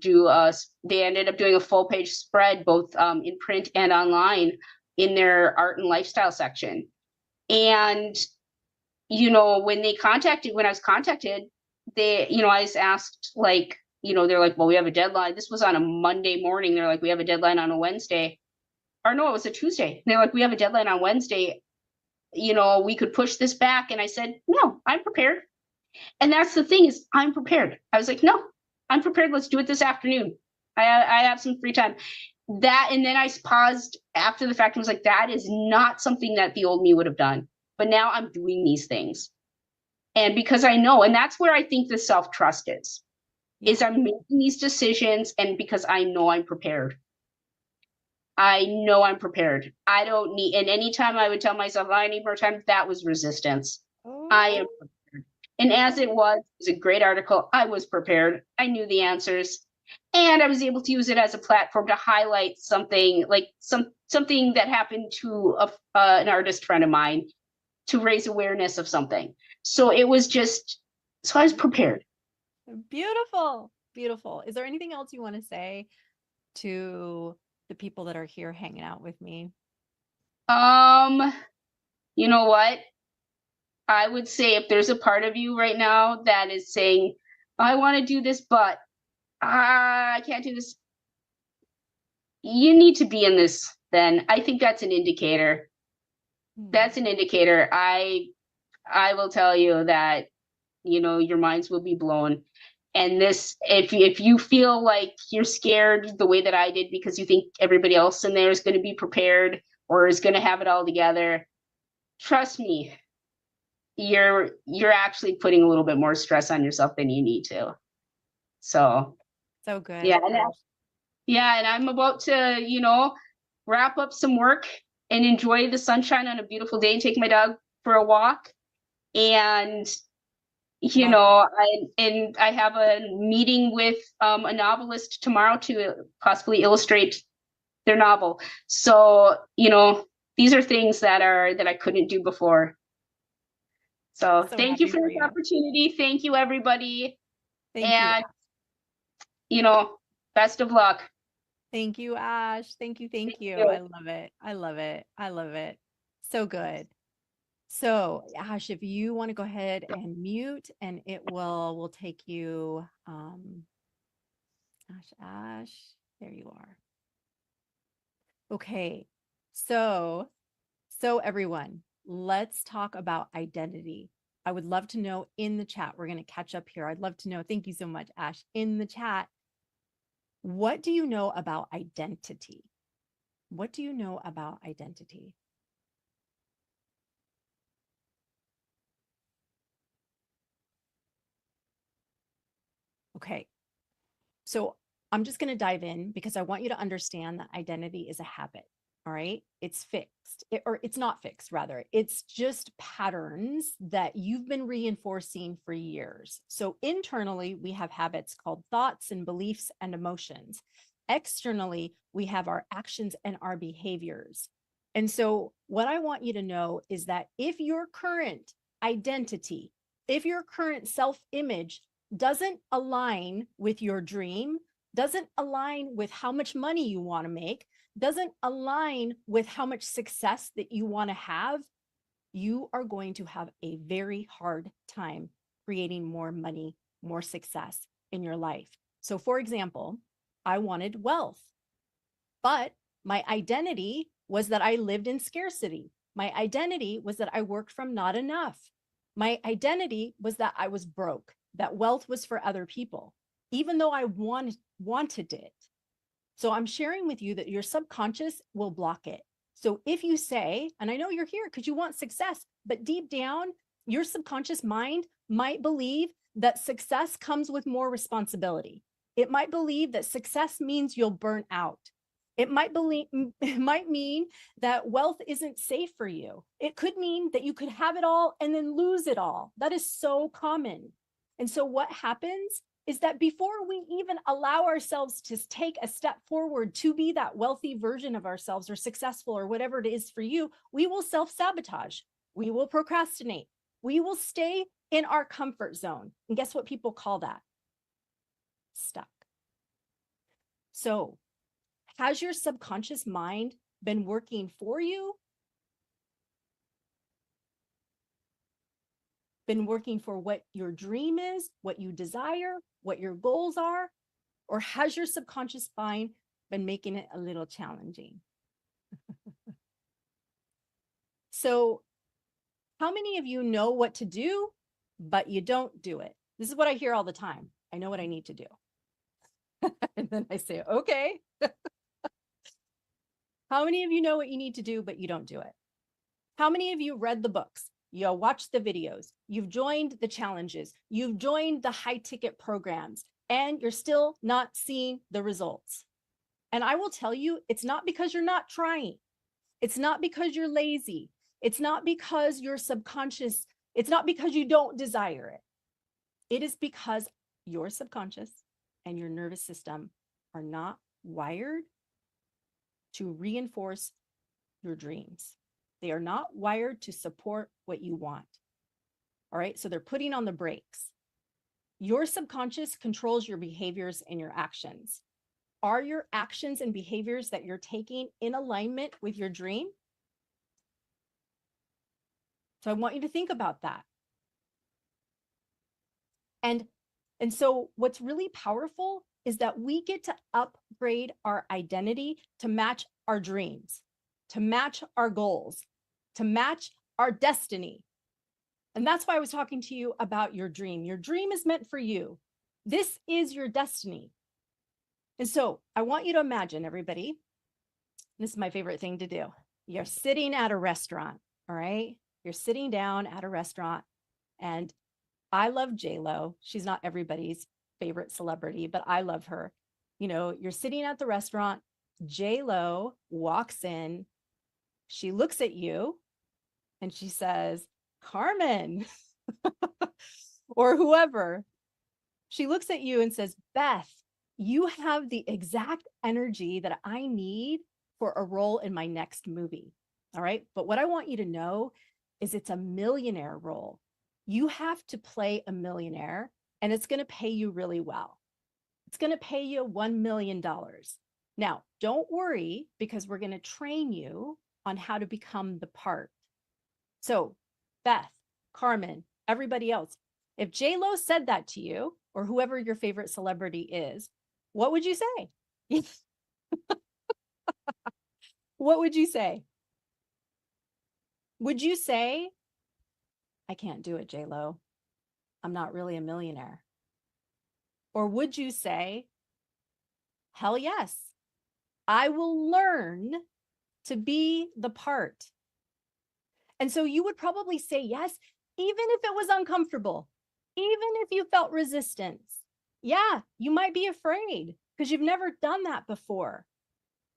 Speaker 2: they ended up doing a full page spread, both in print and online, in their art and lifestyle section. And, when I was contacted, I was asked, like, they're like, well, we have a deadline. This was on a Monday morning. They're like, we have a deadline on a Wednesday. Or no, it was a Tuesday. They're like, we have a deadline on Wednesday. We could push this back. And I said, no, I'm prepared. And that's the thing, is I'm prepared. I was like, no, I'm prepared. Let's do it this afternoon. I have some free time. And then I paused after the fact and was like, that is not something that the old me would have done. But now I'm doing these things. And because I know, and that's where I think the self-trust is
Speaker 1: Yeah.
Speaker 2: I'm making these decisions, and because I know I'm prepared. I know I'm prepared. I don't need, and anytime I would tell myself, I need more time, that was resistance. I am
Speaker 1: Oh,
Speaker 2: prepared. And as
Speaker 1: oh,
Speaker 2: it was a great article. I was prepared. I knew the answers. And I was able to use it as a platform to highlight something, like something that happened to an artist friend of mine, to raise awareness of something. So it was just, so I was prepared.
Speaker 1: beautiful. Beautiful. Is there anything else you want to say to the people that are here hanging out with me?
Speaker 2: Um, you know what? I would say, if there's a part of you right now that is saying, I want to do this, but I can't do this, you need to be in this, then I think that's an indicator.
Speaker 1: Hmm.
Speaker 2: That's an indicator. I will tell you that, your minds will be blown. And this, if you feel like you're scared the way that I did because you think everybody else in there is going to be prepared or is going to have it all together, trust me, you're actually putting a little bit more stress on yourself than you need to. So
Speaker 1: So good,
Speaker 2: yeah,
Speaker 1: Ash.
Speaker 2: and I'm about to, wrap up some work and enjoy the sunshine on a beautiful day and take my dog for a walk. And
Speaker 1: Love it.
Speaker 2: I have a meeting with a novelist tomorrow to possibly illustrate their novel. So, these are things that I couldn't do before. So
Speaker 1: So
Speaker 2: thank you
Speaker 1: happy
Speaker 2: for
Speaker 1: for
Speaker 2: this
Speaker 1: you.
Speaker 2: opportunity. Thank you, everybody.
Speaker 1: Thank you,
Speaker 2: And,
Speaker 1: Ash.
Speaker 2: you know, best of luck.
Speaker 1: Thank you, Ash. Thank you. Thank
Speaker 2: Thank
Speaker 1: you.
Speaker 2: you.
Speaker 1: I love it. I love it. I love it. So good. So, Ash, if you want to go ahead and mute and we'll take you, Ash, there you are. Okay. So everyone, let's talk about identity. I would love to know in the chat, we're going to catch up here. I'd love to know, thank you so much, Ash, in the chat, what do you know about identity? What do you know about identity? Okay. So I'm just going to dive in because I want you to understand that identity is a habit. All right. It's fixed, or it's not fixed, rather. It's just patterns that you've been reinforcing for years. So internally, we have habits called thoughts and beliefs and emotions. Externally, we have our actions and our behaviors. And so, what I want you to know is that if your current identity, if your current self image doesn't align with your dream, doesn't align with how much money you want to make, doesn't align with how much success that you want to have, you are going to have a very hard time creating more money, more success in your life. So, for example, I wanted wealth, but my identity was that I lived in scarcity. My identity was that I worked from not enough. My identity was that I was broke, that wealth was for other people, even though I wanted it. So I'm sharing with you that your subconscious will block it. So if you say, and I know you're here because you want success, but deep down, your subconscious mind might believe that success comes with more responsibility. It might believe that success means you'll burn out. It might mean that wealth isn't safe for you. It could mean that you could have it all and then lose it all. That is so common. And so what happens is that before we even allow ourselves to take a step forward to be that wealthy version of ourselves or successful or whatever it is for you, we will self-sabotage. We will procrastinate. We will stay in our comfort zone. And guess what people call that? Stuck. So, has your subconscious mind been working for you? Been working for what your dream is, what you desire, what your goals are? Or has your subconscious mind been making it a little challenging? So, how many of you know what to do, but you don't do it? This is what I hear all the time. I know what I need to do. And then I say, okay. How many of you know what you need to do, but you don't do it? How many of you read the books? You watched the videos, you've joined the challenges, you've joined the high ticket programs, and you're still not seeing the results. And I will tell you, it's not because you're not trying. It's not because you're lazy. It's not because you're subconscious. It's not because you don't desire it. It is because your subconscious and your nervous system are not wired to reinforce your dreams. They are not wired to support what you want. All right. So they're putting on the brakes. Your subconscious controls your behaviors and your actions. Are your actions and behaviors that you're taking in alignment with your dream? So I want you to think about that. And so what's really powerful is that we get to upgrade our identity to match our dreams, to match our goals, to match our destiny. And that's why I was talking to you about your dream. Your dream is meant for you. This is your destiny. And so I want you to imagine, everybody, this is my favorite thing to do. You're sitting at a restaurant, all right? You're sitting down at a restaurant, and I love J-Lo. She's not everybody's favorite celebrity, but I love her. You know, you're sitting at the restaurant, J-Lo walks in, she looks at you, and she says, Carmen, or whoever. She looks at you and says, Beth, you have the exact energy that I need for a role in my next movie. All right. But what I want you to know is it's a millionaire role. You have to play a millionaire, and it's going to pay you really well. It's going to pay you $1 million. Now, don't worry, because we're going to train you on how to become the part. So, Beth, Carmen, everybody else, if J-Lo said that to you, or whoever your favorite celebrity is, what would you say? What would you say? Would you say, I can't do it, J-Lo. I'm not really a millionaire? Or would you say, hell yes, I will learn to be the part? And so you would probably say yes, even if it was uncomfortable, even if you felt resistance. Yeah, you might be afraid because you've never done that before.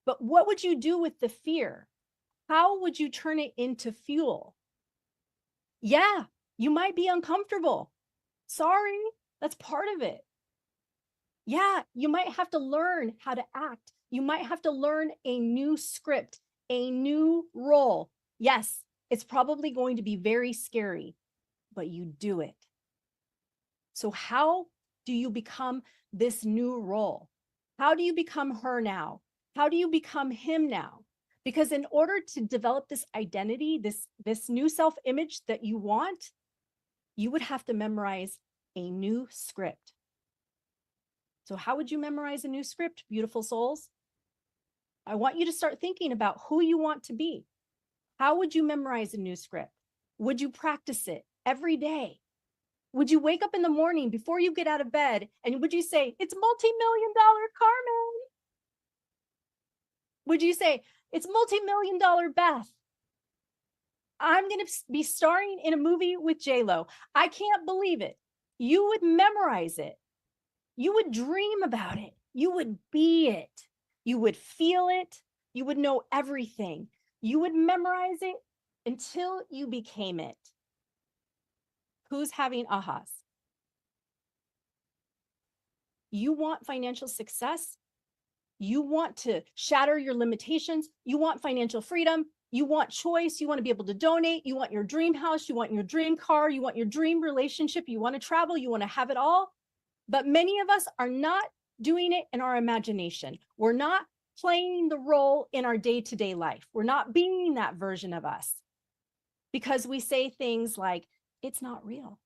Speaker 1: But what would you do with the fear? How would you turn it into fuel? Yeah, you might be uncomfortable. Sorry, that's part of it. Yeah, you might have to learn how to act. You might have to learn a new script, a new role. Yes, it's probably going to be very scary, but you do it. So how do you become this new role? How do you become her now? How do you become him now? Because in order to develop this identity, this new self-image that you want, you would have to memorize a new script. So how would you memorize a new script, beautiful souls? I want you to start thinking about who you want to be. How would you memorize a new script? Would you practice it every day? Would you wake up in the morning before you get out of bed and would you say, it's multi-million-dollar Carmen? Would you say, it's multi-million-dollar Beth? I'm going to be starring in a movie with J-Lo. I can't believe it. You would memorize it. You would dream about it. You would be it. You would feel it. You would know everything. You would memorize it until you became it. Who's having ahas? You want financial success? You want to shatter your limitations? You want financial freedom? You want choice? You want to be able to donate? You want your dream house? You want your dream car? You want your dream relationship? You want to travel? You want to have it all? But many of us are not doing it in our imagination. We're not playing the role in our day-to-day life. We're not being that version of us because we say things like, it's not real.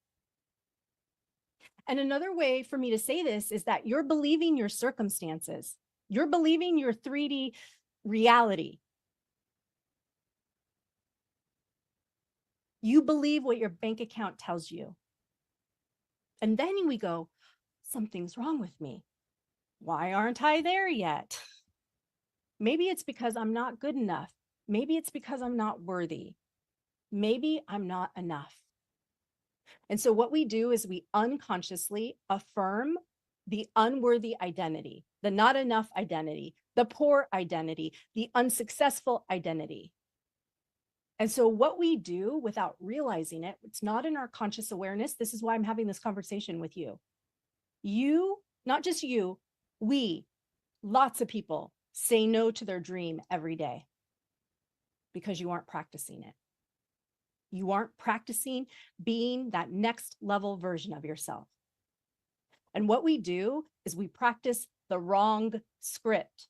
Speaker 1: And another way for me to say this is that you're believing your circumstances. You're believing your 3D reality. You believe what your bank account tells you. And then we go, something's wrong with me. Why aren't I there yet? Maybe it's because I'm not good enough. Maybe it's because I'm not worthy. Maybe I'm not enough. And so what we do is we unconsciously affirm the unworthy identity, the not enough identity, the poor identity, the unsuccessful identity. And so what we do without realizing it, it's not in our conscious awareness. This is why I'm having this conversation with you. You, not just you, we, lots of people say no to their dream every day because you aren't practicing it. You aren't practicing being that next level version of yourself. And what we do is we practice the wrong script.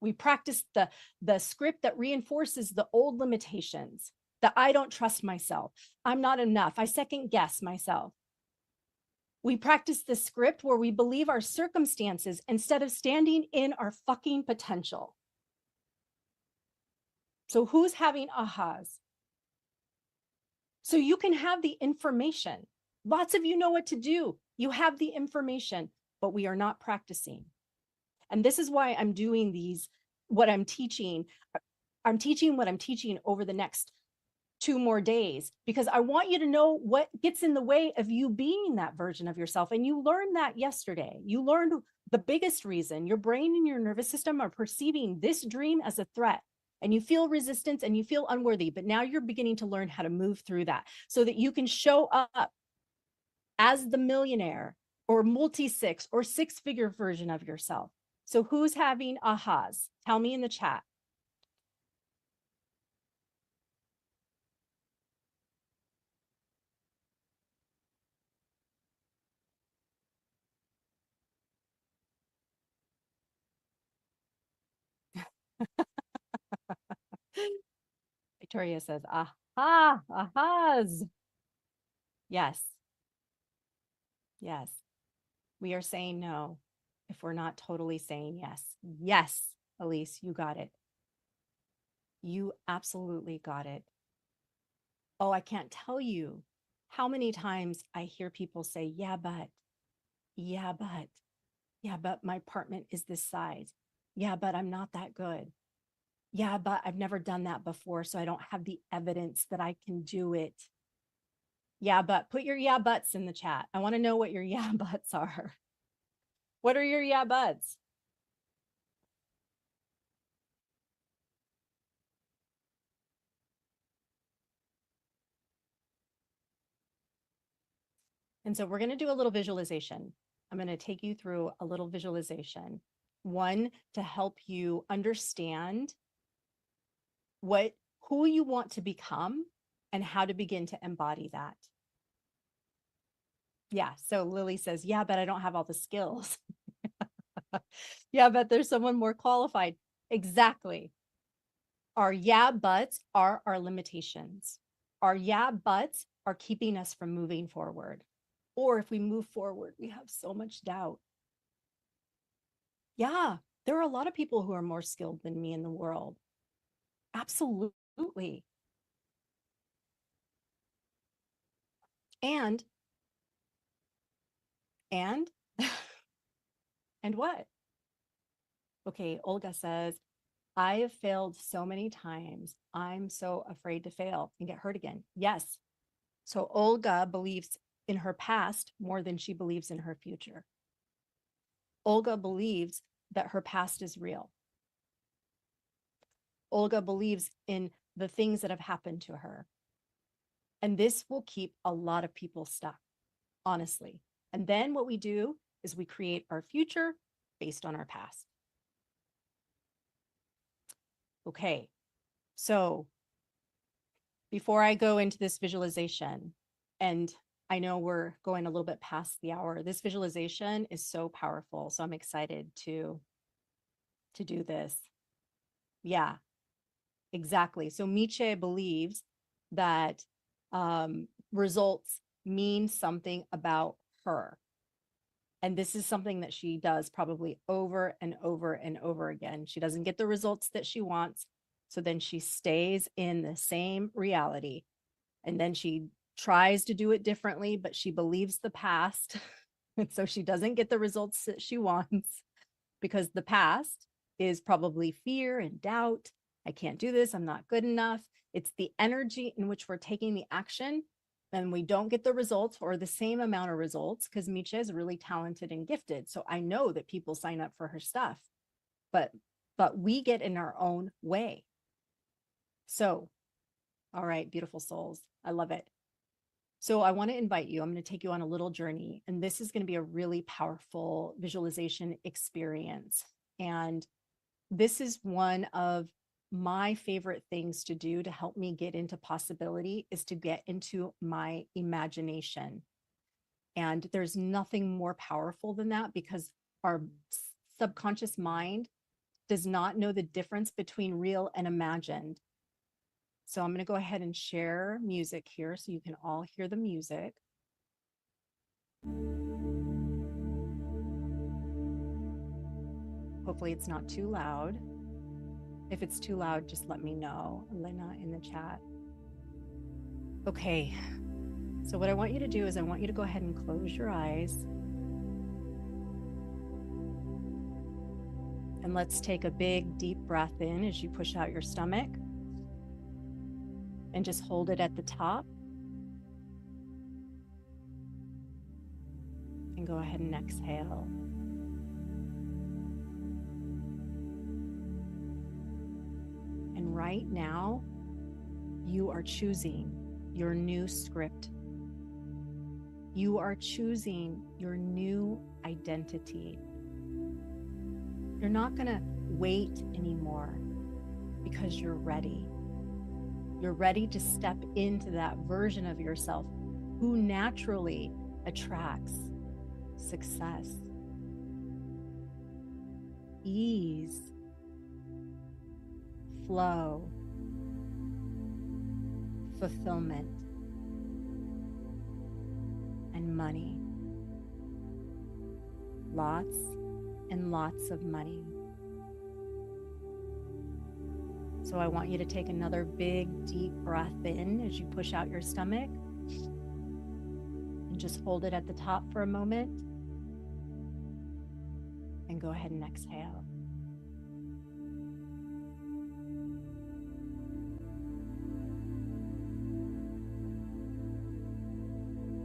Speaker 1: We practice the script that reinforces the old limitations, that I don't trust myself. I'm not enough. I second guess myself. We practice the script where we believe our circumstances instead of standing in our fucking potential. So who's having ahas? So you can have the information. Lots of you know what to do. You have the information, but we are not practicing. And this is why I'm doing these, what I'm teaching. I'm teaching what I'm teaching over the next 2 more days, because I want you to know what gets in the way of you being that version of yourself. And you learned that yesterday. You learned the biggest reason your brain and your nervous system are perceiving this dream as a threat. And you feel resistance and you feel unworthy, but now you're beginning to learn how to move through that so that you can show up as the millionaire or multi-six or six-figure version of yourself. So who's having ahas? Tell me in the chat. Victoria says, aha, ahas. Yes, yes. We are saying no if we're not totally saying yes. Yes, Elise, you got it. You absolutely got it. Oh, I can't tell you how many times I hear people say, yeah, but, yeah, but my apartment is this size. Yeah, but I'm not that good. Yeah, but I've never done that before, so I don't have the evidence that I can do it. Yeah, but put your yeah buts in the chat. I want to know what your yeah buts are. What are your yeah buts? And so we're going to do a little visualization. I'm going to take you through a little visualization. One, to help you understand who you want to become and how to begin to embody that. Yeah. So Lily says, yeah, but I don't have all the skills. Yeah, but there's someone more qualified. Exactly. Our yeah buts are our limitations. Our yeah buts are keeping us from moving forward. Or if we move forward, we have so much doubt. Yeah, there are a lot of people who are more skilled than me in the world. Absolutely. And, and, and what? Okay, Olga says, I have failed so many times. I'm so afraid to fail and get hurt again. Yes. So Olga believes in her past more than she believes in her future. Olga believes that her past is real. Olga believes in the things that have happened to her. And this will keep a lot of people stuck, honestly. And then what we do is we create our future based on our past. Okay, so before I go into this visualization, and I know we're going a little bit past the hour, this visualization is so powerful. So I'm excited to do this. Yeah, exactly. So Miche believes that results mean something about her. And this is something that she does probably over and over and over again. She doesn't get the results that she wants. So then she stays in the same reality. And then she tries to do it differently, but she believes the past. And so she doesn't get the results that she wants because the past is probably fear and doubt. I can't do this. I'm not good enough. It's the energy in which we're taking the action and we don't get the results or the same amount of results because Micha is really talented and gifted. So I know that people sign up for her stuff, but we get in our own way. So, all right, beautiful souls. I love it. So I want to invite you. I'm going to take you on a little journey, and this is going to be a really powerful visualization experience. And this is one of my favorite things to do to help me get into possibility is to get into my imagination. And there's nothing more powerful than that because our subconscious mind does not know the difference between real and imagined. So I'm going to go ahead and share music here so you can all hear the music. Hopefully it's not too loud. If it's too loud, just let me know, Elena, in the chat. Okay. So what I want you to do is I want you to go ahead and close your eyes. And let's take a big, deep breath in as you push out your stomach. And just hold it at the top. And go ahead and exhale. And right now, you are choosing your new script. You are choosing your new identity. You're not going to wait anymore because you're ready. You're ready to step into that version of yourself who naturally attracts success, ease, flow, fulfillment, and money. Lots and lots of money. So I want you to take another big, deep breath in as you push out your stomach. And just hold it at the top for a moment. And go ahead and exhale.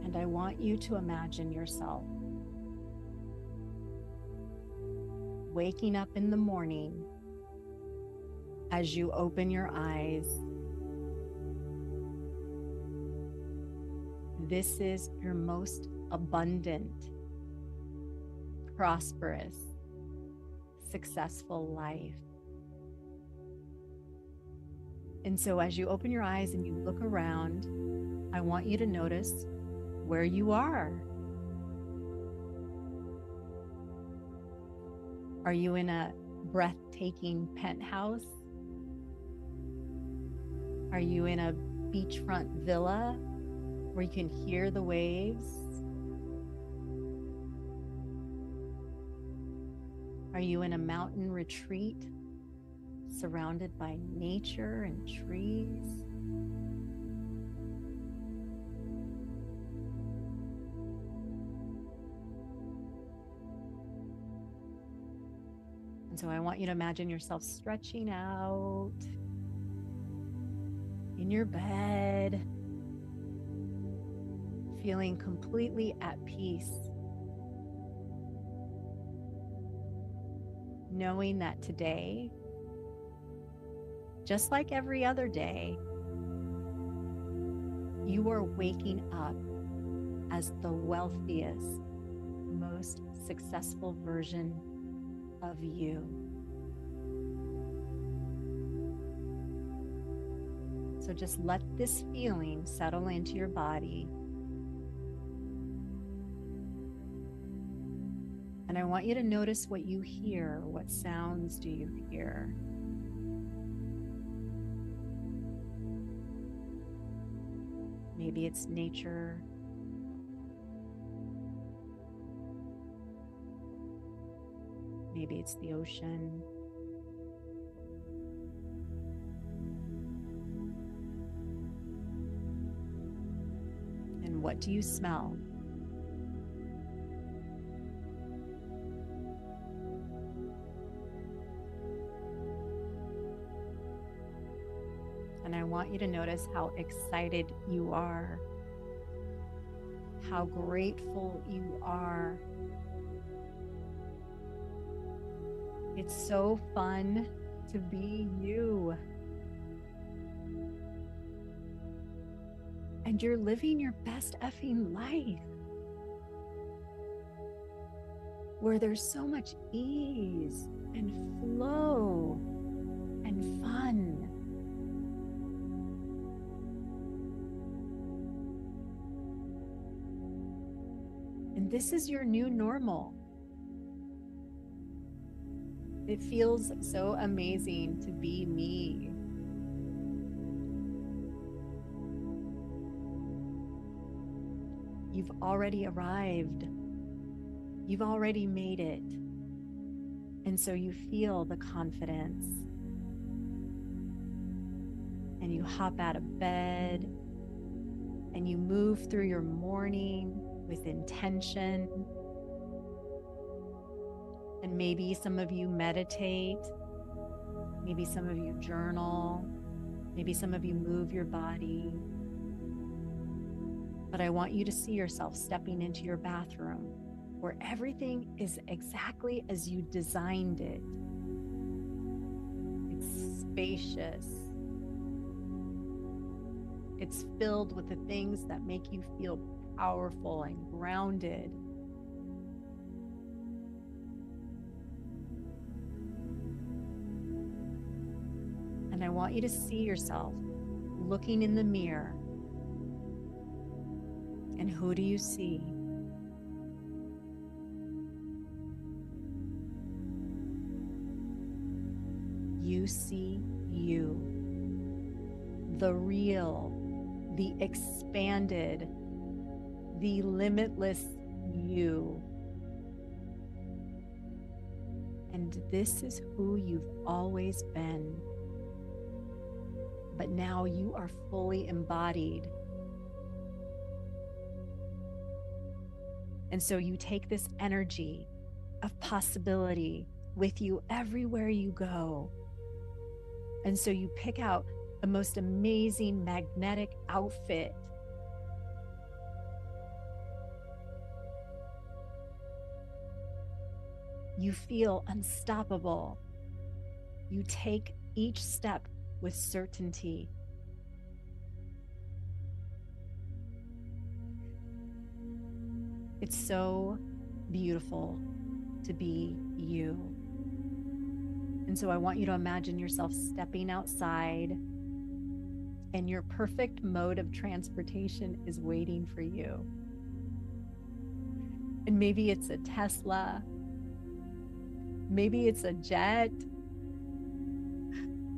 Speaker 1: And I want you to imagine yourself waking up in the morning. As you open your eyes, this is your most abundant, prosperous, successful life. And so as you open your eyes and you look around, I want you to notice where you are. Are you in a breathtaking penthouse? Are you in a beachfront villa where you can hear the waves? Are you in a mountain retreat surrounded by nature and trees? And so I want you to imagine yourself stretching out in your bed, feeling completely at peace, knowing that today, just like every other day, you are waking up as the wealthiest, most successful version of you. So just let this feeling settle into your body. And I want you to notice what you hear. What sounds do you hear? Maybe it's nature. Maybe it's the ocean. And what do you smell? And I want you to notice how excited you are, how grateful you are. It's so fun to be you. And you're living your best effing life, where there's so much ease and flow and fun. And this is your new normal. It feels so amazing to be me. You've already arrived. You've already made it. And so you feel the confidence. And you hop out of bed and you move through your morning with intention. And maybe some of you meditate, maybe some of you journal, maybe some of you move your body. But I want you to see yourself stepping into your bathroom where everything is exactly as you designed it. It's spacious. It's filled with the things that make you feel powerful and grounded. And I want you to see yourself looking in the mirror. And who do you see? You see you, the real, the expanded, the limitless you. And this is who you've always been. But now you are fully embodied. And so you take this energy of possibility with you everywhere you go. And so you pick out the most amazing magnetic outfit. You feel unstoppable. You take each step with certainty. It's so beautiful to be you. And so I want you to imagine yourself stepping outside and your perfect mode of transportation is waiting for you. And maybe it's a Tesla, maybe it's a jet,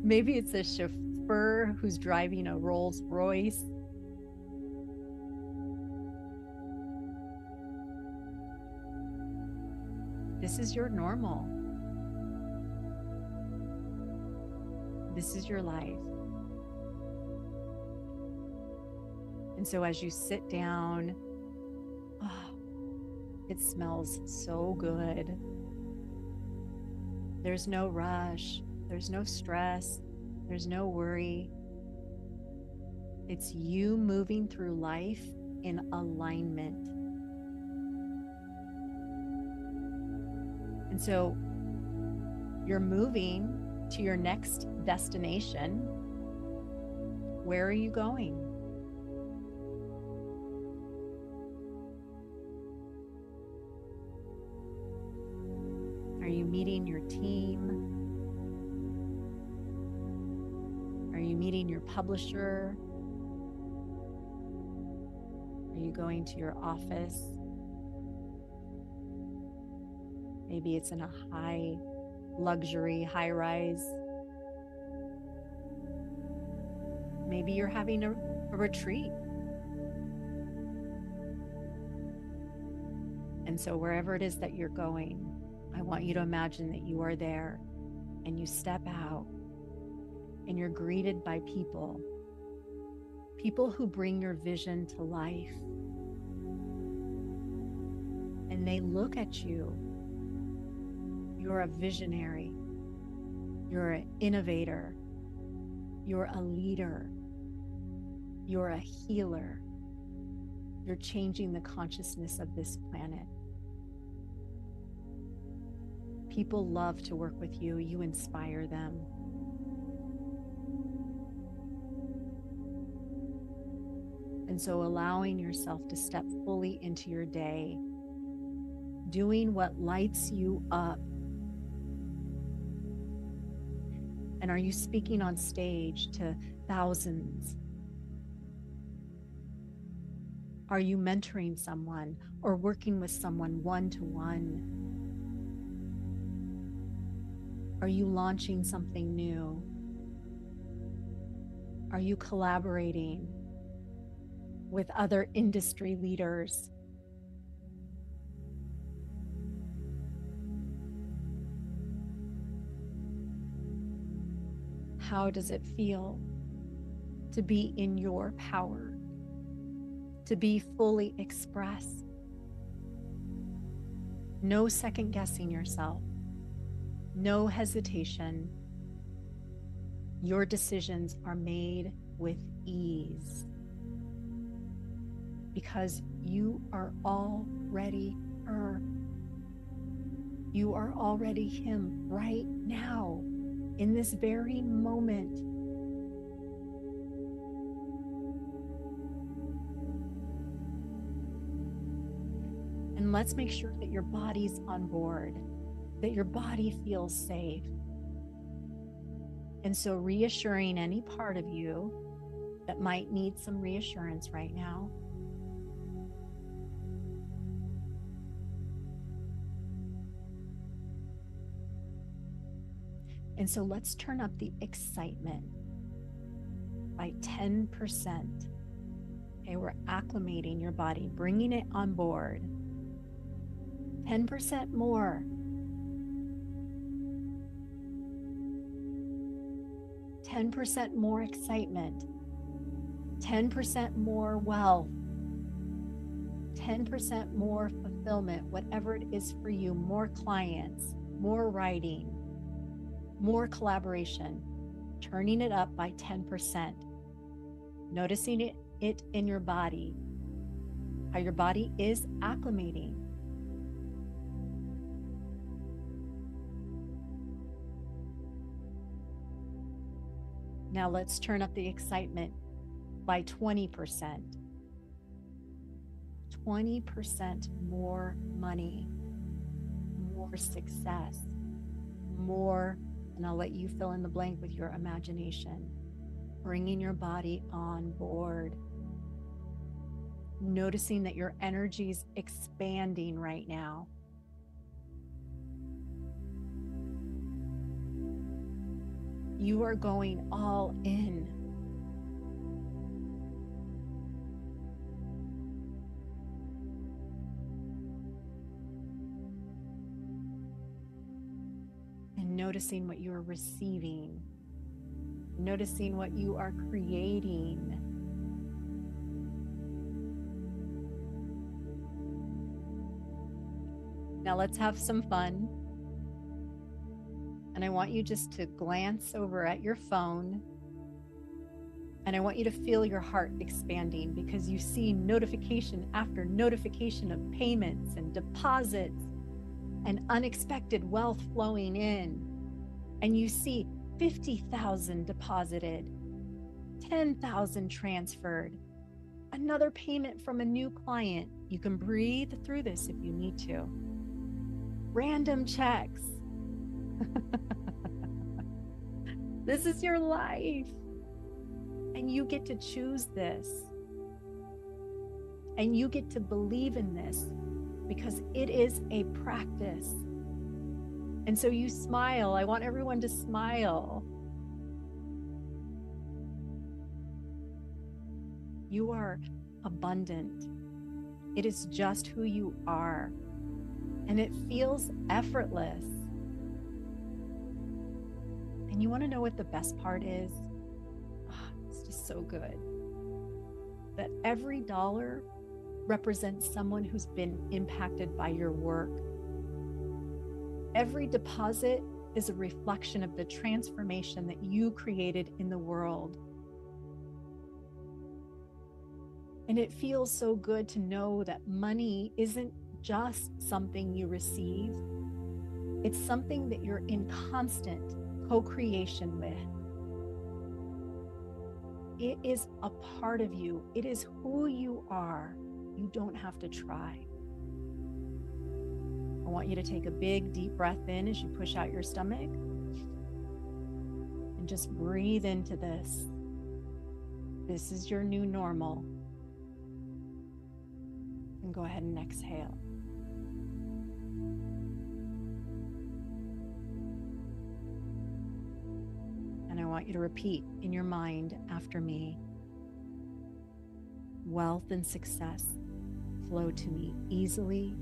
Speaker 1: maybe it's a chauffeur who's driving a Rolls Royce. This is your normal. This is your life. And so as you sit down, it smells so good. There's no rush. There's no stress. There's no worry. It's you moving through life in alignment. And so you're moving to your next destination. Where are you going? Are you meeting your team? Are you meeting your publisher? Are you going to your office? Maybe it's in a high luxury, high rise. Maybe you're having a retreat. And so wherever it is that you're going, I want you to imagine that you are there and you step out and you're greeted by people who bring your vision to life. And they look at you. You're a visionary. You're an innovator. You're a leader. You're a healer. You're changing the consciousness of this planet. People love to work with you. You inspire them. And so allowing yourself to step fully into your day, doing what lights you up. And are you speaking on stage to thousands? Are you mentoring someone or working with someone one-to-one? Are you launching something new? Are you collaborating with other industry leaders? How does it feel to be in your power? to be fully expressed. No second guessing yourself, no hesitation. Your decisions are made with ease because you are already her. You are already him right now, in this very moment. And let's make sure that your body's on board, that your body feels safe. And so reassuring any part of you that might need some reassurance right now. And so let's turn up the excitement by 10%. Okay, we're acclimating your body, bringing it on board. 10% more. 10% more excitement. 10% more wealth. 10% more fulfillment, whatever it is for you, more clients, more writing, more collaboration, turning it up by 10%, noticing it in your body, how your body is acclimating. Now let's turn up the excitement by 20%. 20% more money, more success, more, and I'll let you fill in the blank with your imagination, bringing your body on board, noticing that your energy's expanding right now. You are going all in. And noticing what you are receiving, noticing what you are creating. Now let's have some fun. And I want you just to glance over at your phone. And I want you to feel your heart expanding because you see notification after notification of payments and deposits and unexpected wealth flowing in. And you see 50,000 deposited, 10,000 transferred, another payment from a new client. You can breathe through this if you need to. Random checks. This is your life. And you get to choose this. And you get to believe in this because it is a practice. And so you smile. I want everyone to smile. You are abundant. It is just who you are. And it feels effortless. And you want to know what the best part is? Oh, it's just so good. That every dollar represents someone who's been impacted by your work. Every deposit is a reflection of the transformation that you created in the world. And it feels so good to know that money isn't just something you receive. It's something that you're in constant co-creation with. It is a part of you. It is who you are. You don't have to try. I want you to take a big, deep breath in as you push out your stomach. And just breathe into this. This is your new normal. And go ahead and exhale. And I want you to repeat in your mind after me. Wealth and success flow to me easily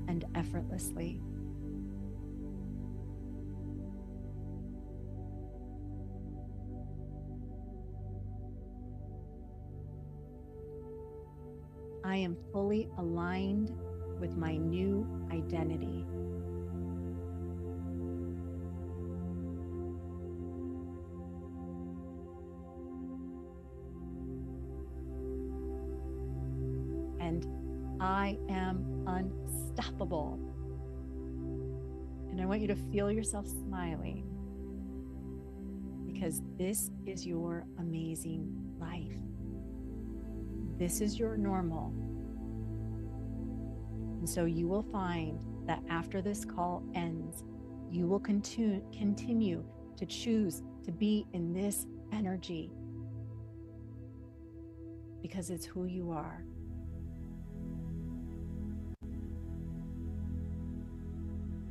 Speaker 1: and effortlessly. I am fully aligned with my new identity. And I am unstoppable. And I want you to feel yourself smiling because this is your amazing life. This is your normal. And so you will find that after this call ends, you will continue to choose to be in this energy because it's who you are.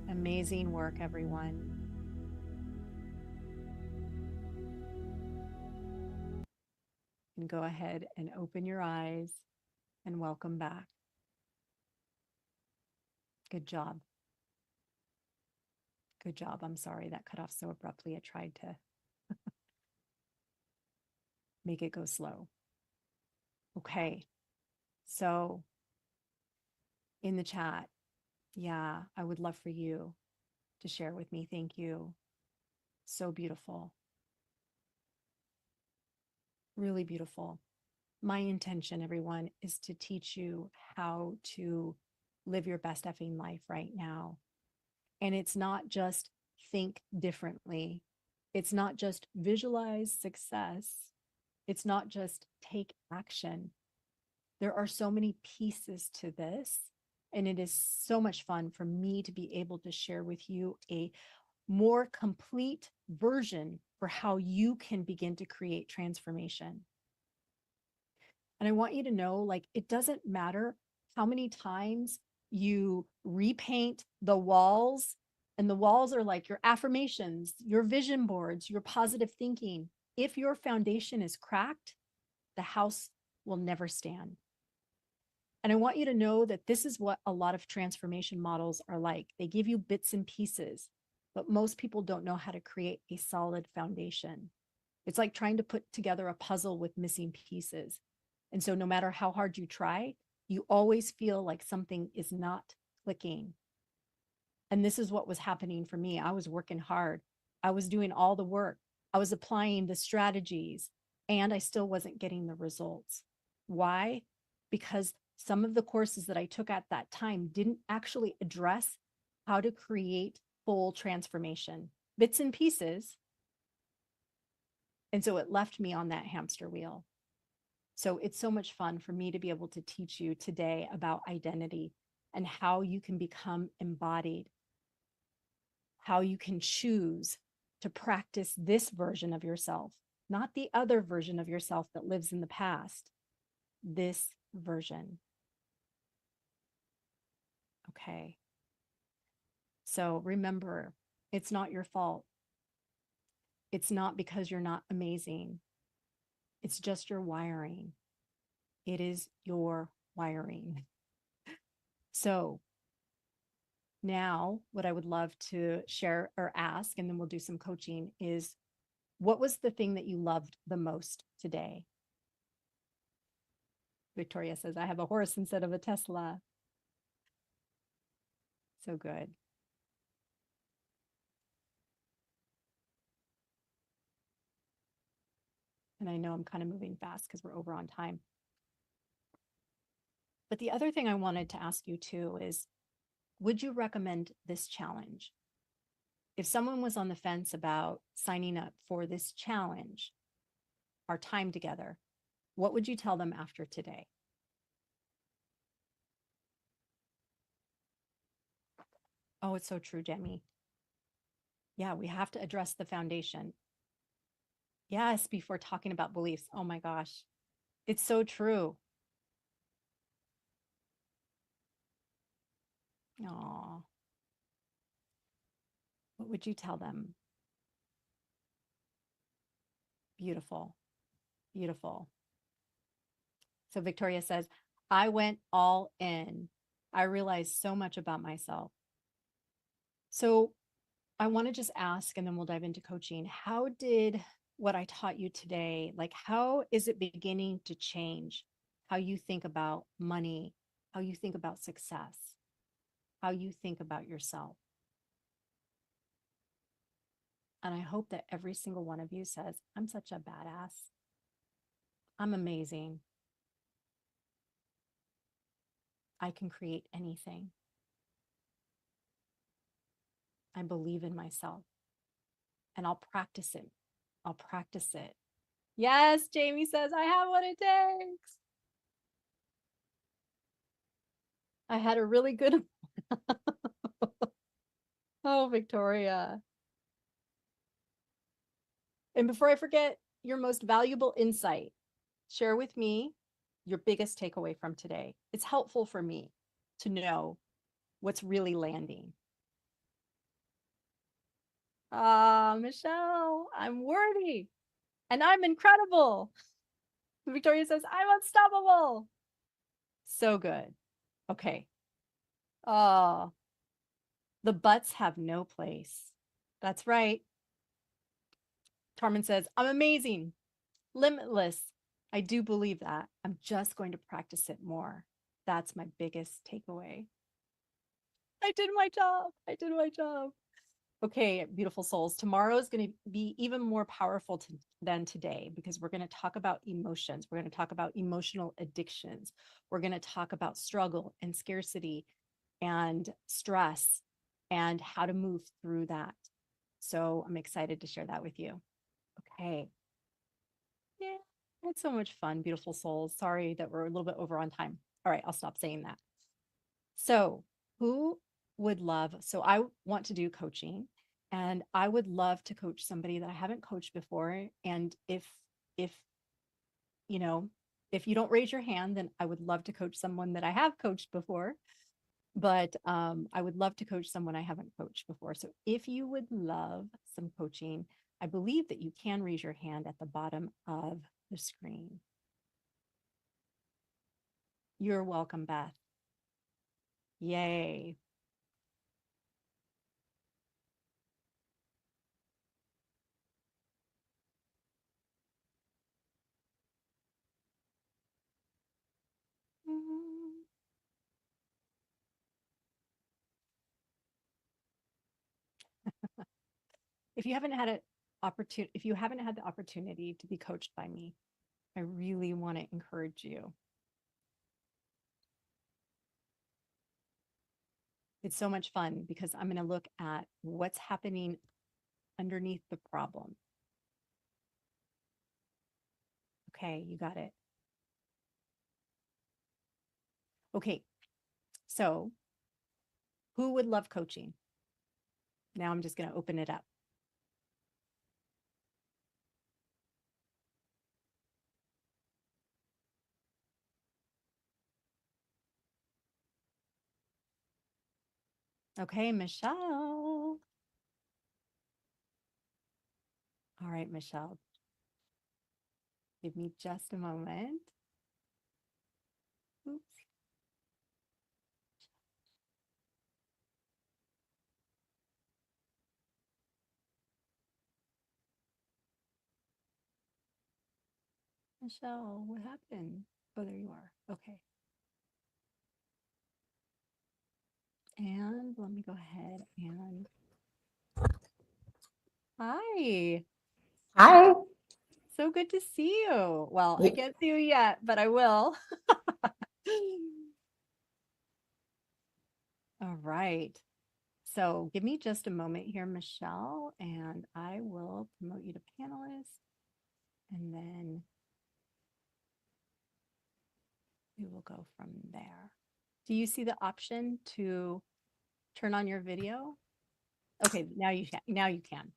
Speaker 1: Amazing work, everyone. And go ahead and open your eyes and welcome back. Good job. Good job. I'm sorry that cut off so abruptly. I tried to make it go slow. Okay. So in the chat, yeah, I would love for you to share with me. Thank you. So beautiful. Really beautiful. My intention, everyone, is to teach you how to live your best effing life right now. And it's not just think differently. It's not just visualize success. It's not just take action. There are so many pieces to this. And it is so much fun for me to be able to share with you a more complete version for how you can begin to create transformation. And I want you to know, like, it doesn't matter how many times you repaint the walls, and the walls are like your affirmations, your vision boards, your positive thinking. If your foundation is cracked, the house will never stand. And I want you to know that this is what a lot of transformation models are like. They give you bits and pieces, but most people don't know how to create a solid foundation. It's like trying to put together a puzzle with missing pieces. And so no matter how hard you try, you always feel like something is not clicking. And this is what was happening for me. I was working hard. I was doing all the work. I was applying the strategies, and I still wasn't getting the results. Why? Because some of the courses that I took at that time didn't actually address how to create full transformation, bits and pieces. And so it left me on that hamster wheel. So it's so much fun for me to be able to teach you today about identity and how you can become embodied, how you can choose to practice this version of yourself, not the other version of yourself that lives in the past, this version. Okay. So remember, it's not your fault. It's not because you're not amazing. It's just your wiring. It is your wiring. So now what I would love to share or ask, and then we'll do some coaching, is what was the thing that you loved the most today? Victoria says, I have a horse instead of a Tesla. So good. And I know I'm kind of moving fast because we're over on time. But the other thing I wanted to ask you too is, would you recommend this challenge? If someone was on the fence about signing up for this challenge, our time together, what would you tell them after today? Oh, it's so true, Demi. Yeah, we have to address the foundation. Yes, before talking about beliefs. Oh my gosh, it's so true. Oh, what would you tell them? Beautiful, beautiful. So Victoria says, I went all in. I realized so much about myself. So I want to just ask, and then we'll dive into coaching. How did what I taught you today, like, how is it beginning to change how you think about money, how you think about success, how you think about yourself. And I hope that every single one of you says, I'm such a badass. I'm amazing. I can create anything. I believe in myself and I'll practice it. I'll practice it. Yes, Jamie says, I have what it takes. I had a really good. Oh, Victoria. And before I forget, your most valuable insight, share with me your biggest takeaway from today. It's helpful for me to know what's really landing. Ah, Michelle, I'm worthy and I'm incredible. Victoria says, I'm unstoppable. So good. Okay. Oh, the buts have no place. That's right. Carmen says, I'm amazing, limitless. I do believe that. I'm just going to practice it more. That's my biggest takeaway. I did my job. I did my job. Okay, beautiful souls. Tomorrow is going to be even more powerful than today because we're going to talk about emotions. We're going to talk about emotional addictions. We're going to talk about struggle and scarcity and stress and how to move through that. So I'm excited to share that with you. Okay. Yeah, I had so much fun, beautiful souls. Sorry that we're a little bit over on time. All right, I'll stop saying that. So, who would love? So, I want to do coaching and I would love to coach somebody that I haven't coached before. And if, you know, if you don't raise your hand, then I would love to coach someone that I have coached before. But I would love to coach someone I haven't coached before. So, if you would love some coaching, I believe that you can raise your hand at the bottom of the screen. You're welcome, Beth. Yay. Mm. If you haven't had an opportunity, if you haven't had the opportunity to be coached by me, I really want to encourage you. It's so much fun because I'm going to look at what's happening underneath the problem. Okay, you got it. Okay, so who would love coaching? Now I'm just going to open it up. Okay, Michelle. All right, Michelle. Give me just a moment. Oops. Michelle, what happened? Oh, there you are. Okay. And let me go ahead and hi.
Speaker 3: Hi.
Speaker 1: So good to see you. Well, I
Speaker 3: Yeah.
Speaker 1: can't see you yet, but I will. All right. So give me just a moment here, Michelle, and I will promote you to panelist. And then we will go from there. Do you see the option to turn on your video? Okay, now you can. Now you can.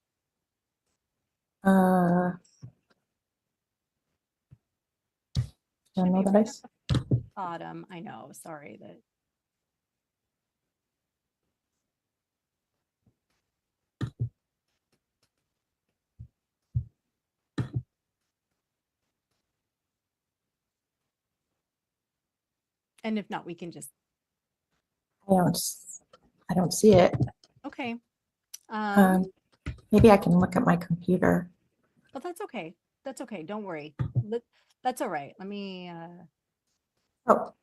Speaker 3: Don't
Speaker 1: Should
Speaker 3: know
Speaker 1: be
Speaker 3: that
Speaker 1: right at the bottom. I know. Sorry that. And if not, we can just.
Speaker 3: I don't. I don't see it.
Speaker 1: Okay.
Speaker 3: Maybe I can look at my computer.
Speaker 1: Well, that's okay. That's okay. Don't worry. That's all right. Let me
Speaker 3: Oh,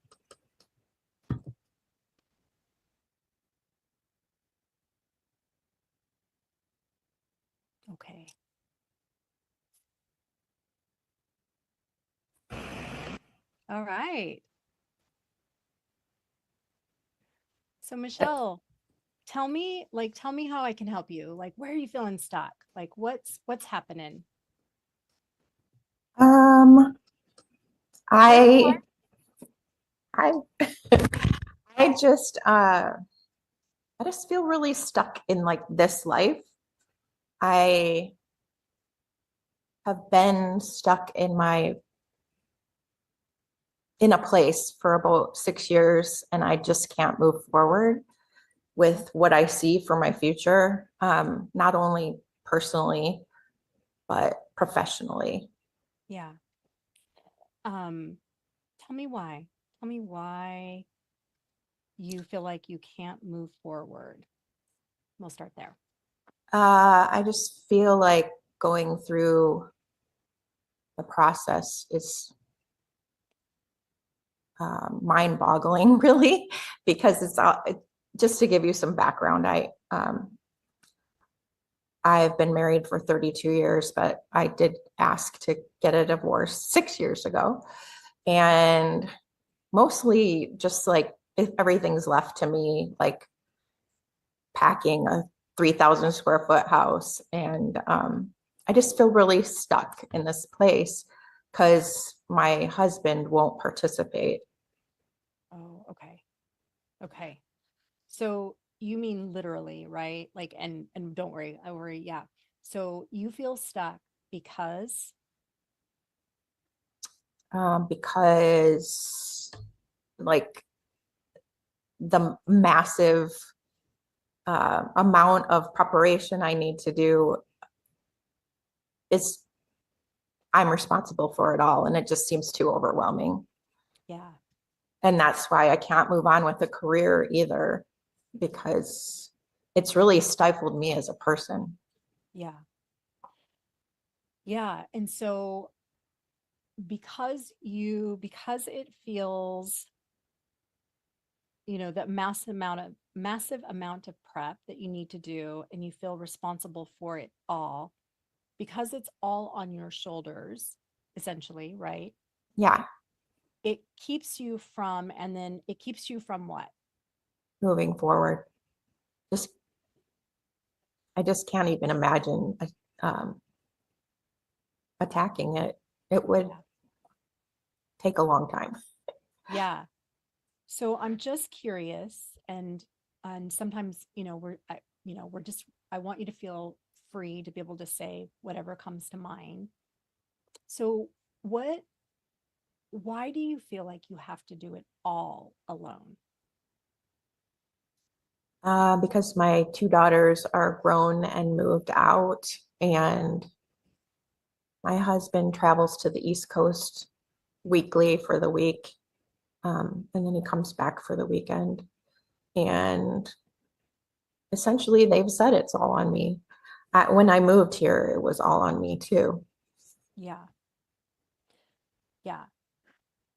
Speaker 1: Okay. All right. So Michelle, tell me how I can help you. Like, where are you feeling stuck? Like, what's happening?
Speaker 3: um,
Speaker 1: Share your
Speaker 3: I,
Speaker 1: heart.
Speaker 3: I, I just, I just feel really stuck in like this life. I have been stuck in a place for about 6 years, and I just can't move forward with what I see for my future, not only personally, but professionally.
Speaker 1: Yeah. Um, tell me why. Tell me why you feel like you can't move forward. We'll start there.
Speaker 3: I just feel like going through the process is mind-boggling, really, because just to give you some background. I've been married for 32 years, but I did ask to get a divorce 6 years ago, and mostly just like if everything's left to me, like packing a 3,000 square foot house. And I just feel really stuck in this place because my husband won't participate.
Speaker 1: Oh, okay. Okay. So you mean literally, right? Like, and don't worry, I worry. Yeah. So you feel stuck because,
Speaker 3: Because like the massive amount of preparation I need to do is I'm responsible for it all, and it just seems too overwhelming.
Speaker 1: yeah,
Speaker 3: And that's why I can't move on with a career either, because it's really stifled me as a person.
Speaker 1: yeah, yeah. And so because it feels, that massive amount of prep that you need to do, and you feel responsible for it all, because it's all on your shoulders, essentially, right?
Speaker 3: Yeah,
Speaker 1: It keeps you from what?
Speaker 3: moving forward. Just I just can't even imagine um, attacking it. It would
Speaker 1: Yeah.
Speaker 3: take a long time.
Speaker 1: Yeah. So I'm just curious, and sometimes, we're just I want you to feel free to be able to say whatever comes to mind. So what why do you feel like you have to do it all alone?
Speaker 3: Because my two daughters are grown and moved out, and my husband travels to the East Coast weekly for the week, and then he comes back for the weekend. And essentially, they've said it's all on me. When I moved here, it was all on me too.
Speaker 1: Yeah. Yeah.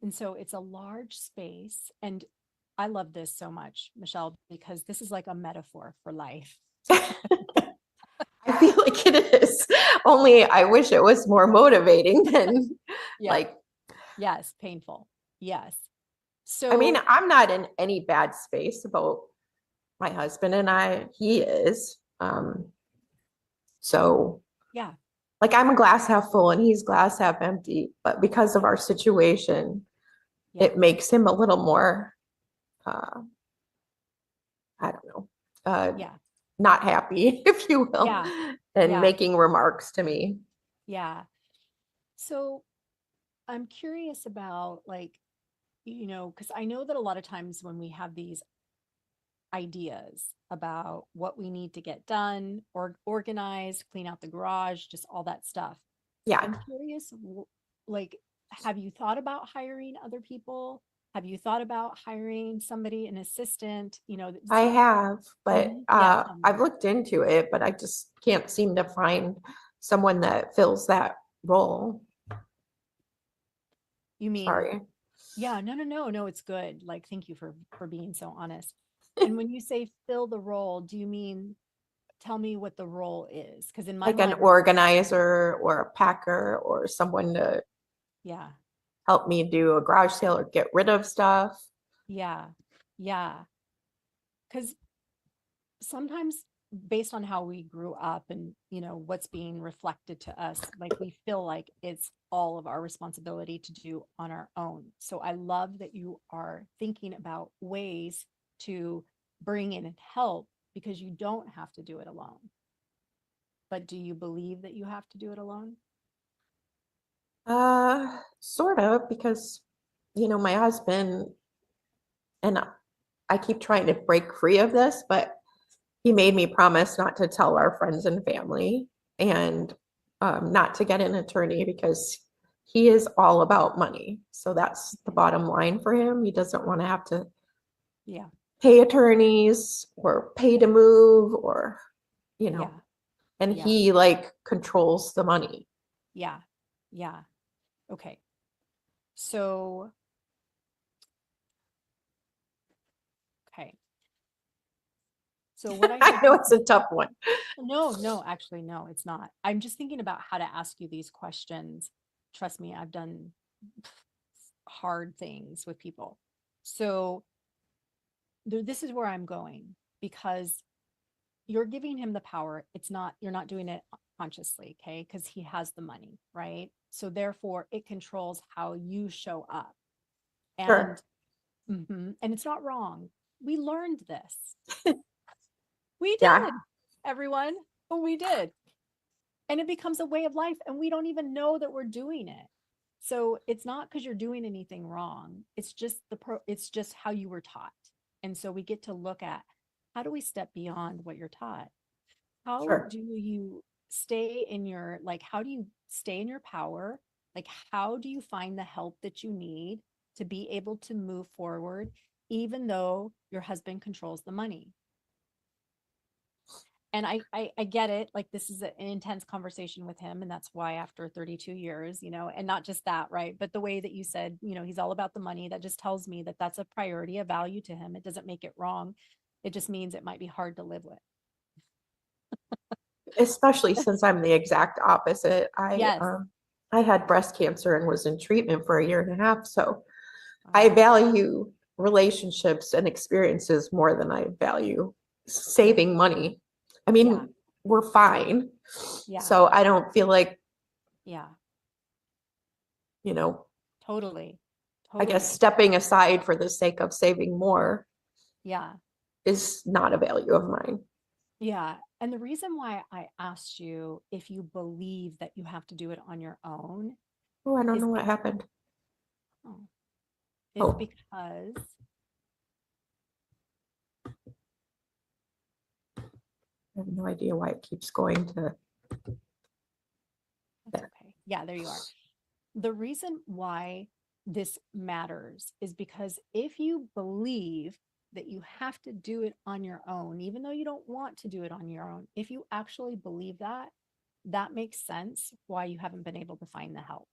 Speaker 1: And so it's a large space. And I love this so much, Michelle, because this is like a metaphor for life.
Speaker 3: I feel like it is. Only I wish it was more motivating than
Speaker 1: Yeah.
Speaker 3: like,
Speaker 1: Yes. Painful. Yes.
Speaker 3: I mean,
Speaker 1: So,
Speaker 3: I'm not in any bad space about my husband and I. He is. So
Speaker 1: yeah.
Speaker 3: like I'm a glass half full and he's glass half empty, but because of
Speaker 1: Yeah.
Speaker 3: our situation,
Speaker 1: Yeah.
Speaker 3: it makes him a little more uh I don't know,
Speaker 1: Yeah.
Speaker 3: not happy, if you will,
Speaker 1: Yeah.
Speaker 3: and
Speaker 1: Yeah.
Speaker 3: making remarks to me.
Speaker 1: Yeah. So I'm curious about, like, because I know that a lot of times when we have these ideas about what we need to get done or organized, clean out the garage, just all that stuff.
Speaker 3: Yeah.
Speaker 1: I'm curious, like, have you thought about hiring other people? Have you thought about hiring somebody, an assistant,
Speaker 3: I have, but
Speaker 1: Yeah, tell me.
Speaker 3: I've looked into it, but I just can't seem to find someone that fills that role.
Speaker 1: You mean
Speaker 3: Sorry.
Speaker 1: Yeah, no, it's good. Like, thank you for being so honest. And when you say fill the role, do you mean tell me what the role is? Because in my
Speaker 3: Like an
Speaker 1: mind,
Speaker 3: organizer or a packer or someone to
Speaker 1: yeah,
Speaker 3: help me do a garage sale or get rid of stuff.
Speaker 1: yeah, yeah. Because sometimes based on how we grew up and what's being reflected to us, like we feel like it's all of our responsibility to do on our own. So I love that you are thinking about ways to bring in and help, because you don't have to do it alone. But do you believe that you have to do it alone?
Speaker 3: Sort of, because my husband and I keep trying to break free of this, but he made me promise not to tell our friends and family and not to get an attorney because he is all about money. So that's the bottom line for him. He doesn't want to have to
Speaker 1: Yeah,
Speaker 3: pay attorneys or pay to move or, you know,
Speaker 1: yeah,
Speaker 3: and
Speaker 1: yeah,
Speaker 3: he like controls the money.
Speaker 1: yeah, yeah. Okay. So, okay. So what I
Speaker 3: I
Speaker 1: heard
Speaker 3: know
Speaker 1: you
Speaker 3: it's a tough one.
Speaker 1: no, actually, no, it's not. I'm just thinking about how to ask you these questions. Trust me, I've done hard things with people. So this is where I'm going, because you're giving him the power. You're not doing it consciously, okay? Because he has the money, right? So therefore, it controls how you show up. And
Speaker 3: Sure.
Speaker 1: and it's not wrong. We learned this. We
Speaker 3: Yeah,
Speaker 1: did, everyone. We did. And it becomes a way of life, and we don't even know that we're doing it. So it's not because you're doing anything wrong. It's just it's just how you were taught. And so we get to look at, how do we step beyond what you're taught? How
Speaker 3: sure.
Speaker 1: do you stay in your, like, how do you stay in your power? Like, how do you find the help that you need to be able to move forward, even though your husband controls the money? And I get it. Like, this is an intense conversation with him, and that's why after 32 years, and not just that, right? But the way that you said, he's all about the money, that just tells me that that's a priority, a value to him. It doesn't make it wrong. It just means it might be hard to live with.
Speaker 3: Especially since I'm the exact opposite.
Speaker 1: Yes.
Speaker 3: I had breast cancer and was in treatment for a year and a half. So I
Speaker 1: Wow.
Speaker 3: value relationships and experiences more than I value
Speaker 1: Yeah.
Speaker 3: saving money. I
Speaker 1: Yeah.
Speaker 3: mean, we're fine.
Speaker 1: Yeah.
Speaker 3: So I don't feel like,
Speaker 1: Yeah.
Speaker 3: you know,
Speaker 1: Totally.
Speaker 3: I guess
Speaker 1: Totally.
Speaker 3: stepping aside for the sake of saving more
Speaker 1: Yeah.
Speaker 3: is not a value of mine.
Speaker 1: Yeah. And the reason why I asked you if you believe that you have to do it on your own
Speaker 3: Oh, I don't
Speaker 1: is
Speaker 3: know what happened.
Speaker 1: oh, is
Speaker 3: Oh,
Speaker 1: because
Speaker 3: I have no idea why it keeps going to
Speaker 1: that's
Speaker 3: there.
Speaker 1: okay. Yeah, there you are. The reason why this matters is because if you believe that you have to do it on your own, even though you don't want to do it on your own, if you actually believe that, that makes sense why you haven't been able to find the help.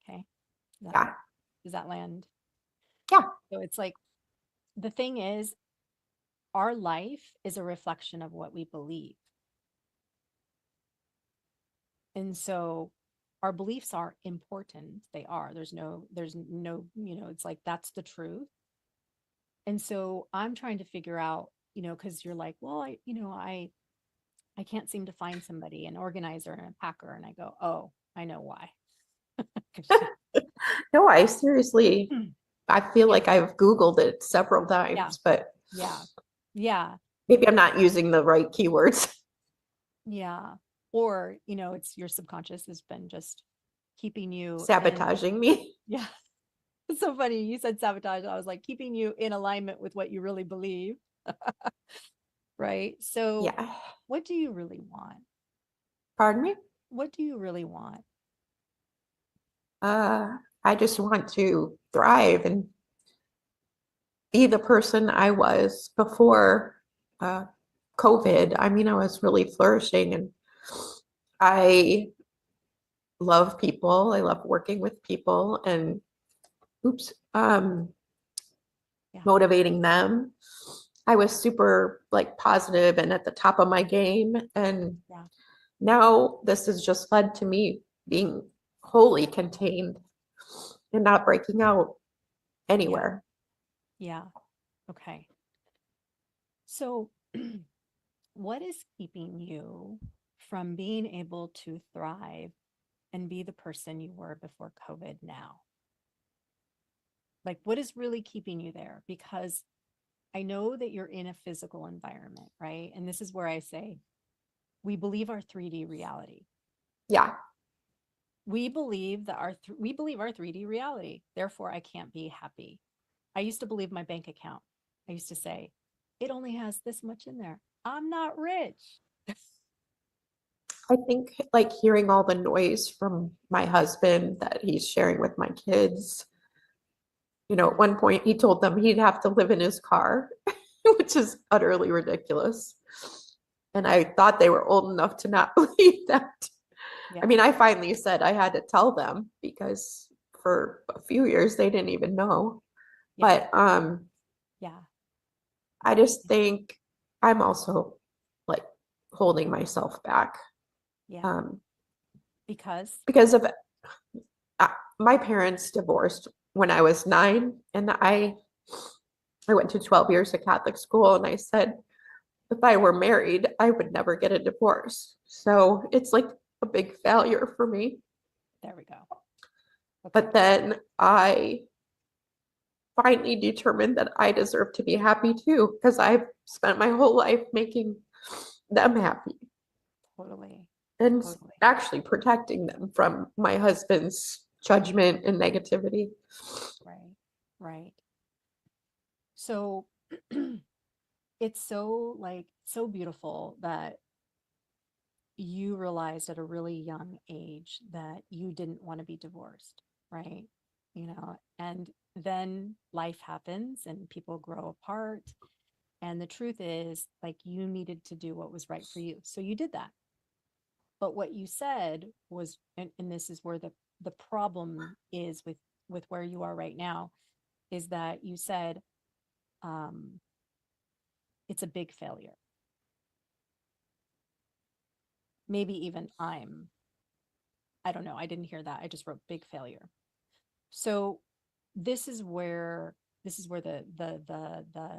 Speaker 1: Okay. That,
Speaker 3: Yeah.
Speaker 1: does that land?
Speaker 3: Yeah.
Speaker 1: So it's like, the thing is, our life is a reflection of what we believe. And so our beliefs are important. They are. There's no, it's like that's the truth. And so I'm trying to figure out, because you're like, well, I can't seem to find somebody, an organizer and a packer. And I go, oh, I know why.
Speaker 3: No, I seriously, I feel
Speaker 1: Yeah,
Speaker 3: like I've Googled it several
Speaker 1: yeah,
Speaker 3: times, but
Speaker 1: yeah, yeah,
Speaker 3: maybe I'm not using the right keywords.
Speaker 1: yeah. Or, it's your subconscious has been just keeping you in.
Speaker 3: Sabotaging me.
Speaker 1: Yeah. It's so funny. You said sabotage. I was like, keeping you in alignment with what you really believe. Right. So,
Speaker 3: Yeah.
Speaker 1: what do you really want?
Speaker 3: Pardon me?
Speaker 1: What do you really want?
Speaker 3: I just want to thrive and be the person I was before uh, COVID. I mean, I was really flourishing and I love people. I love working with people and
Speaker 1: Yeah.
Speaker 3: motivating them. I was super like positive and at the top of my game. And
Speaker 1: Yeah.
Speaker 3: now this has just led to me being wholly contained and not breaking out anywhere.
Speaker 1: Yeah. Okay. So what is keeping you from being able to thrive and be the person you were before COVID now? Like, what is really keeping you there? Because I know that you're in a physical environment, right? And this is where I say, we believe our 3D reality.
Speaker 3: Yeah.
Speaker 1: We believe that we believe our 3D reality. Therefore, I can't be happy. I used to believe my bank account. I used to say, it only has this much in there. I'm not rich.
Speaker 3: I think like hearing all the noise from my husband that he's sharing with my kids. You know, at one point he told them he'd have to live in his car, which is utterly ridiculous. And I thought they were old enough to not believe that.
Speaker 1: Yeah.
Speaker 3: I mean, I finally said I had to tell them because for a few years they didn't even know.
Speaker 1: Yeah.
Speaker 3: But
Speaker 1: Yeah.
Speaker 3: I just think I'm also like holding myself back
Speaker 1: Yeah.
Speaker 3: um,
Speaker 1: Because,
Speaker 3: because of uh, my parents divorced when I was 9, and I went to 12 years of Catholic school, and I said if I were married, I would never get a divorce. So it's like a big failure for me.
Speaker 1: there we go. Okay.
Speaker 3: But then I finally determined that I deserve to be happy too, because I've spent my whole life making them happy
Speaker 1: Totally.
Speaker 3: and
Speaker 1: Totally.
Speaker 3: actually protecting them from my husband's judgment and negativity.
Speaker 1: Right. Right. So it's so like so beautiful that you realized at a really young age that you didn't want to be divorced, right? You know, and then life happens and people grow apart. And the truth is, like, you needed to do what was right for you. So you did that. But what you said was, and this is where the problem is with where you are right now, is that you said, um, it's a big failure. Maybe even I don't know. I didn't hear that. I just wrote big failure. So this is where the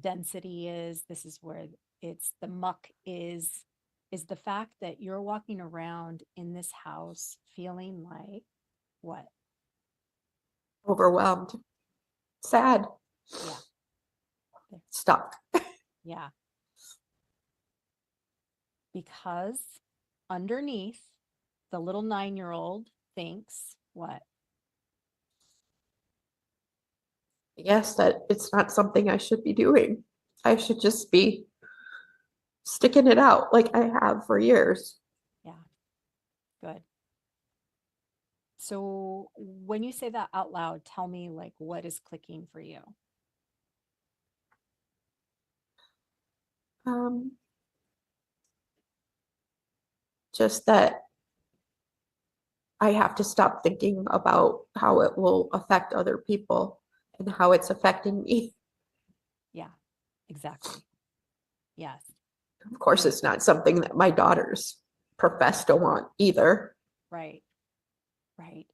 Speaker 1: density is. This is where it's the muck is the fact that you're walking around in this house feeling like what?
Speaker 3: Overwhelmed, sad,
Speaker 1: Yeah.
Speaker 3: stuck.
Speaker 1: Yeah. Because underneath the little 9-year-old thinks what?
Speaker 3: Yes, that it's not something I should be doing. I should just be sticking it out like I have for years.
Speaker 1: Yeah. Good. So when you say that out loud, tell me like what is clicking for you?
Speaker 3: Um, just that I have to stop thinking about how it will affect other people and how it's affecting me.
Speaker 1: Yeah, exactly. Yes.
Speaker 3: Of course, it's not something that my daughters profess to want either.
Speaker 1: Right. Right.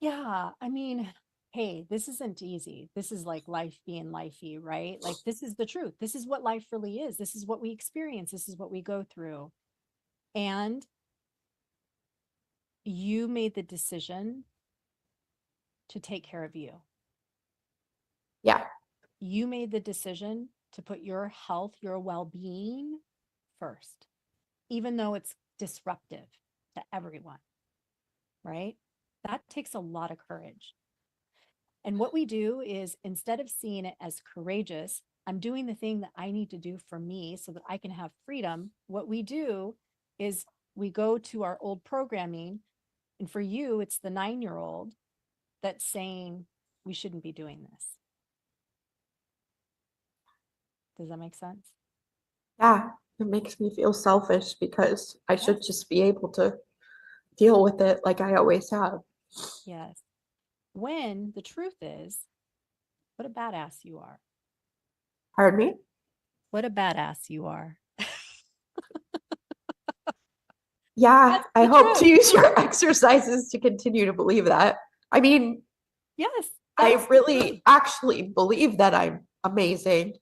Speaker 1: Yeah. I mean, hey, this isn't easy. This is like life being lifey, right? Like this is the truth. This is what life really is. This is what we experience. This is what we go through. And you made the decision to take care of you.
Speaker 3: Yeah,
Speaker 1: You made the decision to put your health, your well-being first, even though it's disruptive to everyone, right? That takes a lot of courage. And what we do is instead of seeing it as courageous, I'm doing the thing that I need to do for me so that I can have freedom. What we do is we go to our old programming. And for you, it's the 9-year-old that's saying we shouldn't be doing this. Does that make sense?
Speaker 3: yeah, it makes me feel selfish because I
Speaker 1: Yes.
Speaker 3: should just be able to deal with it like I always have.
Speaker 1: Yes. When the truth is, what a badass you are.
Speaker 3: Pardon me?
Speaker 1: What a badass you are.
Speaker 3: Yeah,
Speaker 1: That's
Speaker 3: I
Speaker 1: the
Speaker 3: hope to
Speaker 1: truth.
Speaker 3: use your exercises to continue to believe that. I mean,
Speaker 1: Yes,
Speaker 3: I
Speaker 1: that's the truth.
Speaker 3: really actually believe that I'm amazing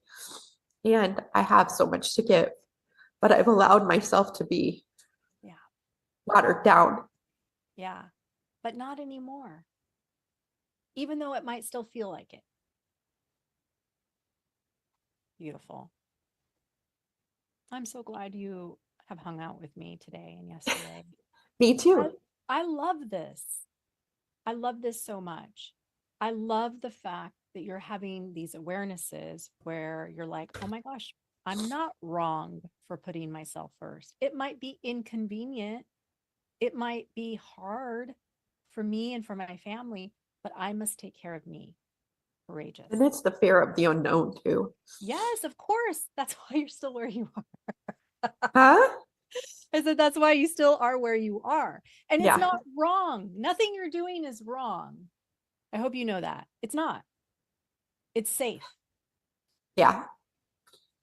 Speaker 3: and I have so much to give, but I've allowed myself to be
Speaker 1: Yeah,
Speaker 3: watered down.
Speaker 1: yeah, but not anymore, even though it might still feel like it. Beautiful. I'm so glad you have hung out with me today and yesterday.
Speaker 3: Me
Speaker 1: I,
Speaker 3: too.
Speaker 1: I love this. I love this so much. I love the fact that you're having these awarenesses where you're like, oh my gosh, I'm not wrong for putting myself first. It might be inconvenient. It might be hard for me and for my family, but I must take care of me. Courageous.
Speaker 3: And it's the fear of the unknown too.
Speaker 1: Yes, of course. That's why you're still where you are.
Speaker 3: Huh?
Speaker 1: I said, that's why you still are where you are. And it's
Speaker 3: Yeah.
Speaker 1: not wrong. Nothing you're doing is wrong. I hope you know that. It's not. It's safe.
Speaker 3: Yeah.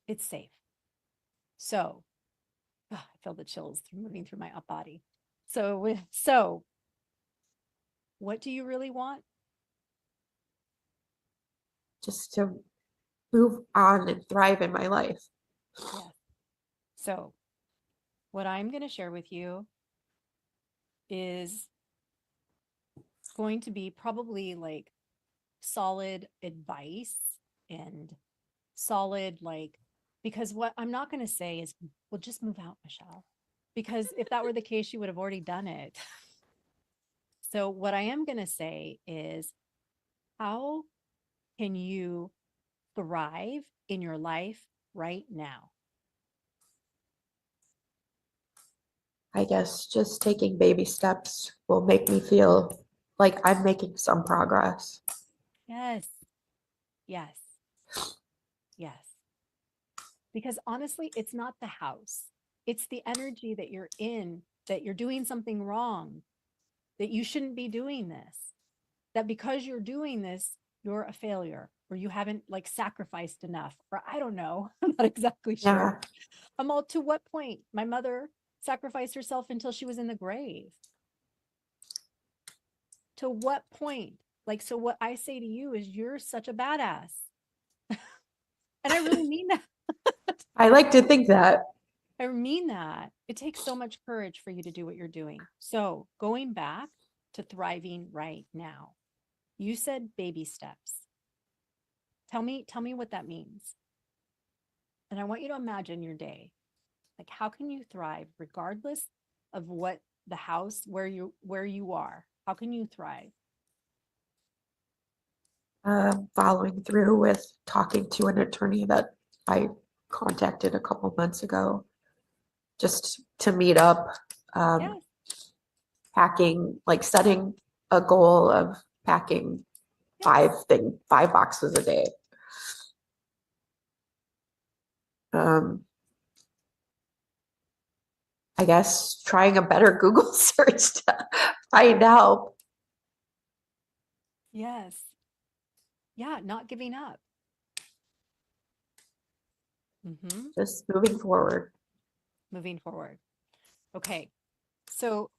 Speaker 1: It's safe. So I feel the chills moving through my up body. So what do you really want?
Speaker 3: Just to move on and thrive in my life.
Speaker 1: Yes. So what I'm going to share with you is going to be probably like solid advice and solid, like, because what I'm not going to say is, well, just move out, Michelle, because if that were the case, you would have already done it. So what I am going to say is, how can you thrive in your life right now?
Speaker 3: I guess just taking baby steps will make me feel like I'm making some progress.
Speaker 1: Yes. Yes. Yes. Because honestly, it's not the house. It's the energy that you're in, that you're doing something wrong, that you shouldn't be doing this, that because you're doing this, you're a failure, or you haven't like sacrificed enough, or I don't know. I'm not exactly sure.
Speaker 3: Yeah.
Speaker 1: I'm all, to what point? My mother sacrificed herself until she was in the grave. To what point? Like, so what I say to you is, you're such a badass. And I really mean that.
Speaker 3: I like to think that.
Speaker 1: I mean that. It takes so much courage for you to do what you're doing. So, going back to thriving right now, you said baby steps. Tell me what that means. And I want you to imagine your day. Like, how can you thrive regardless of what the house where you are? How can you thrive?
Speaker 3: Following through with talking to an attorney that I contacted a couple months ago just to meet up, um,
Speaker 1: Yes.
Speaker 3: packing, like setting a goal of packing
Speaker 1: Yes.
Speaker 3: 5 boxes a day. Um, I guess trying a better Google search to find help.
Speaker 1: Yes. Yeah, not giving up.
Speaker 3: Just moving forward.
Speaker 1: Moving forward. Okay. So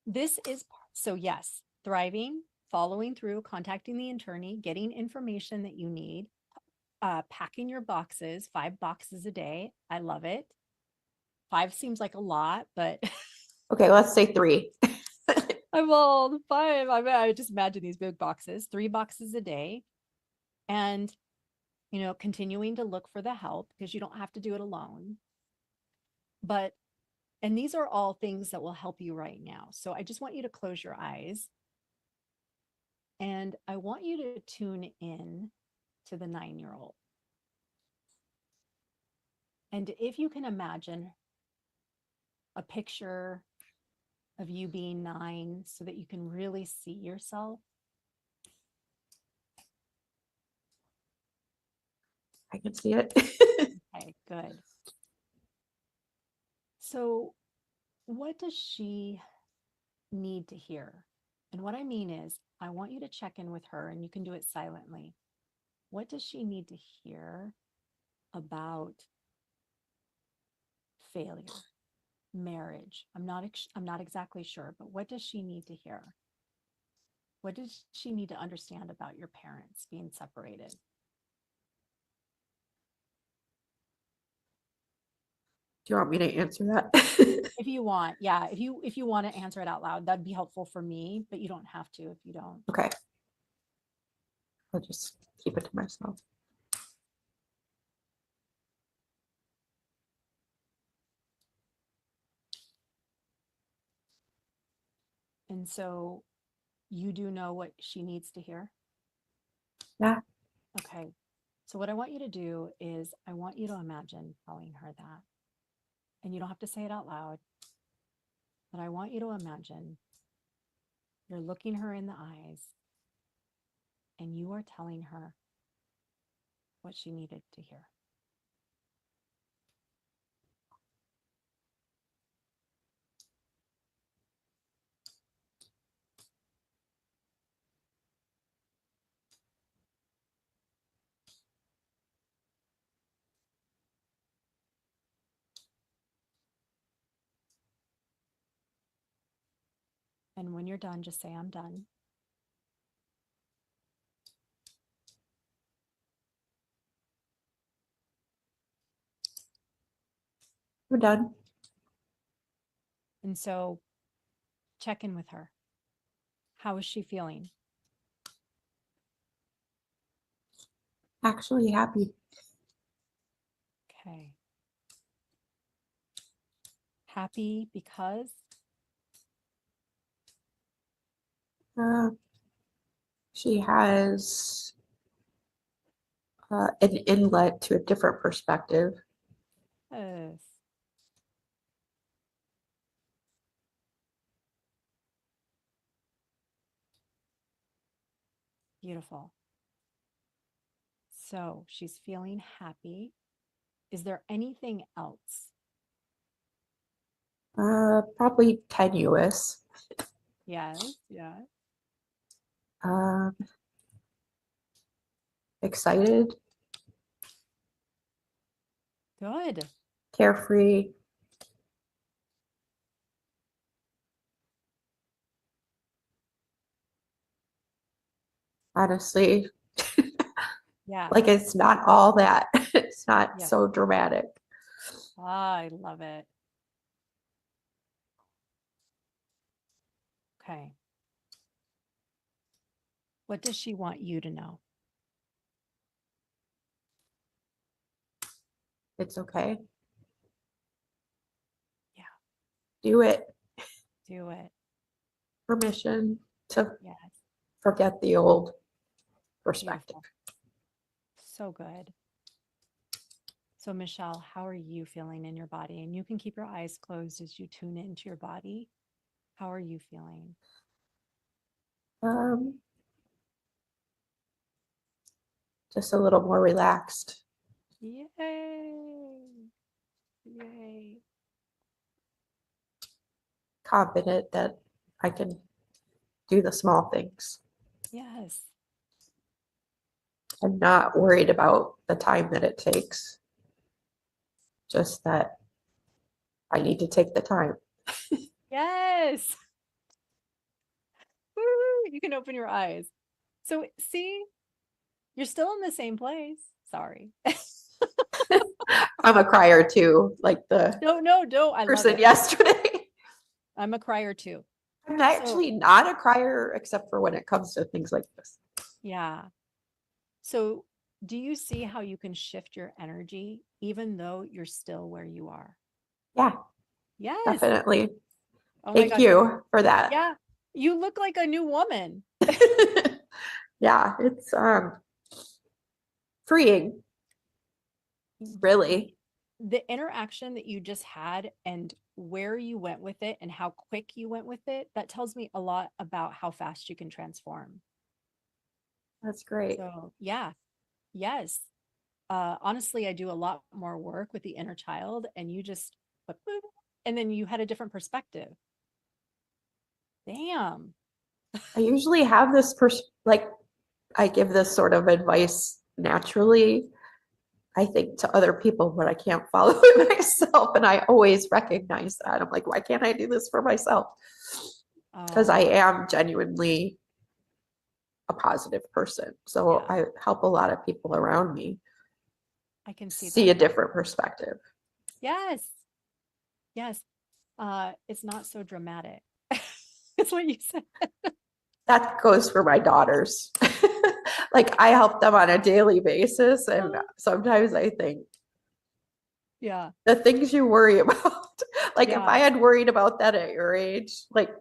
Speaker 1: this is, so yes, thriving, following through, contacting the attorney, getting information that you need, packing your boxes, 5 boxes a day. I love it. 5 seems like a lot, but
Speaker 3: Okay, let's say 3.
Speaker 1: I'm all 5. I just imagine these big boxes, 3 boxes a day. And, continuing to look for the help, because you don't have to do it alone. But, and these are all things that will help you right now. So I just want you to close your eyes. And I want you to tune in to the 9-year-old. And if you can imagine a picture of you being 9 so that you can really see yourself.
Speaker 3: I can see it.
Speaker 1: Okay, good. So what does she need to hear? And what I mean is, I want you to check in with her, and you can do it silently. What does she need to hear about failure, marriage? I'm not exactly sure, but what does she need to hear? What does she need to understand about your parents being separated?
Speaker 3: Do you want me to answer that?
Speaker 1: If you want, yeah, if you want to answer it out loud, that'd be helpful for me, but you don't have to if you don't.
Speaker 3: Okay. I'll just keep it to myself.
Speaker 1: And so you do know what she needs to hear?
Speaker 3: Yeah.
Speaker 1: Okay. So what I want you to do is I want you to imagine telling her that. And you don't have to say it out loud, but I want you to imagine you're looking her in the eyes and you are telling her what she needed to hear. And when you're done, just say, I'm done.
Speaker 3: We're done.
Speaker 1: And so check in with her. How is she feeling?
Speaker 3: Actually happy.
Speaker 1: Okay. Happy because?
Speaker 3: She has an inlet to a different perspective.
Speaker 1: Yes. Beautiful. So she's feeling happy. Is there anything else?
Speaker 3: Probably tenuous.
Speaker 1: Yes, yes.
Speaker 3: Um, excited,
Speaker 1: Good.
Speaker 3: carefree. Honestly,
Speaker 1: Yeah.
Speaker 3: like it's not all that. It's not
Speaker 1: Yes.
Speaker 3: so dramatic.
Speaker 1: I love it. Okay. What does she want you to know?
Speaker 3: It's okay.
Speaker 1: Yeah.
Speaker 3: Do it.
Speaker 1: Do it.
Speaker 3: Permission to
Speaker 1: Yes.
Speaker 3: forget the old perspective.
Speaker 1: Beautiful. So good. So, Michelle, how are you feeling in your body? And you can keep your eyes closed as you tune into your body. How are you feeling?
Speaker 3: Um, just a little more relaxed.
Speaker 1: Yay. Yay.
Speaker 3: Confident that I can do the small things.
Speaker 1: Yes.
Speaker 3: I'm not worried about the time that it takes. Just that I need to take the time.
Speaker 1: Yes. Woo, you can open your eyes. So, see, you're still in the same place. Sorry.
Speaker 3: I'm a crier too, like the
Speaker 1: No. I love
Speaker 3: person
Speaker 1: it.
Speaker 3: yesterday.
Speaker 1: I'm a crier too.
Speaker 3: I'm actually not a crier except for when it comes to things like this.
Speaker 1: Yeah. So, do you see how you can shift your energy even though you're still where you are?
Speaker 3: Yeah,
Speaker 1: Yes.
Speaker 3: definitely.
Speaker 1: Oh my
Speaker 3: Thank
Speaker 1: gosh.
Speaker 3: you for that.
Speaker 1: Yeah. You look like a new woman.
Speaker 3: Yeah, it's freeing, really.
Speaker 1: The interaction that you just had and where you went with it and how quick you went with it, that tells me a lot about how fast you can transform.
Speaker 3: That's great.
Speaker 1: So, yeah. Yes. Honestly, I do a lot more work with the inner child, and you just, and then you had a different perspective. Damn.
Speaker 3: I usually have this like I give this sort of advice naturally, I think, to other people, but I can't follow it myself. And I always recognize that. I'm like, why can't I do this for myself? Because I
Speaker 1: Oh,
Speaker 3: am genuinely a positive person. So
Speaker 1: yeah,
Speaker 3: I help a lot of people around me
Speaker 1: I can see
Speaker 3: see
Speaker 1: that.
Speaker 3: a different perspective.
Speaker 1: Yes. Yes. It's not so dramatic. It's what you said.
Speaker 3: That goes for my daughters. Like I help them on a daily basis. And sometimes I think
Speaker 1: Yeah.
Speaker 3: the things you worry about, like if I
Speaker 1: Yeah.
Speaker 3: had worried about that at your age, like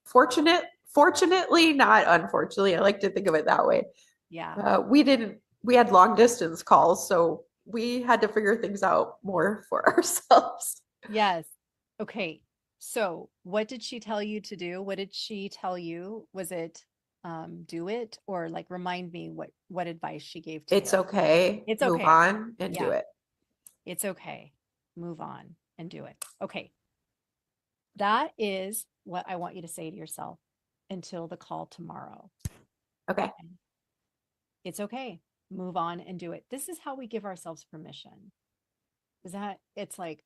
Speaker 3: fortunately, not unfortunately, I like to think of it that way.
Speaker 1: Yeah.
Speaker 3: We had long distance calls, so we had to figure things out more for ourselves.
Speaker 1: Yes. Okay. So what did she tell you to do? What did she tell you? Was it do it, or like remind me what advice she gave to
Speaker 3: It's
Speaker 1: you?
Speaker 3: okay,
Speaker 1: It's
Speaker 3: move
Speaker 1: okay.
Speaker 3: on and do
Speaker 1: Yeah.
Speaker 3: it.
Speaker 1: It's okay. Move on and do it. Okay. That is what I want you to say to yourself until the call tomorrow.
Speaker 3: Okay.
Speaker 1: It's okay. Move on and do it. This is how we give ourselves permission. Is that it's like,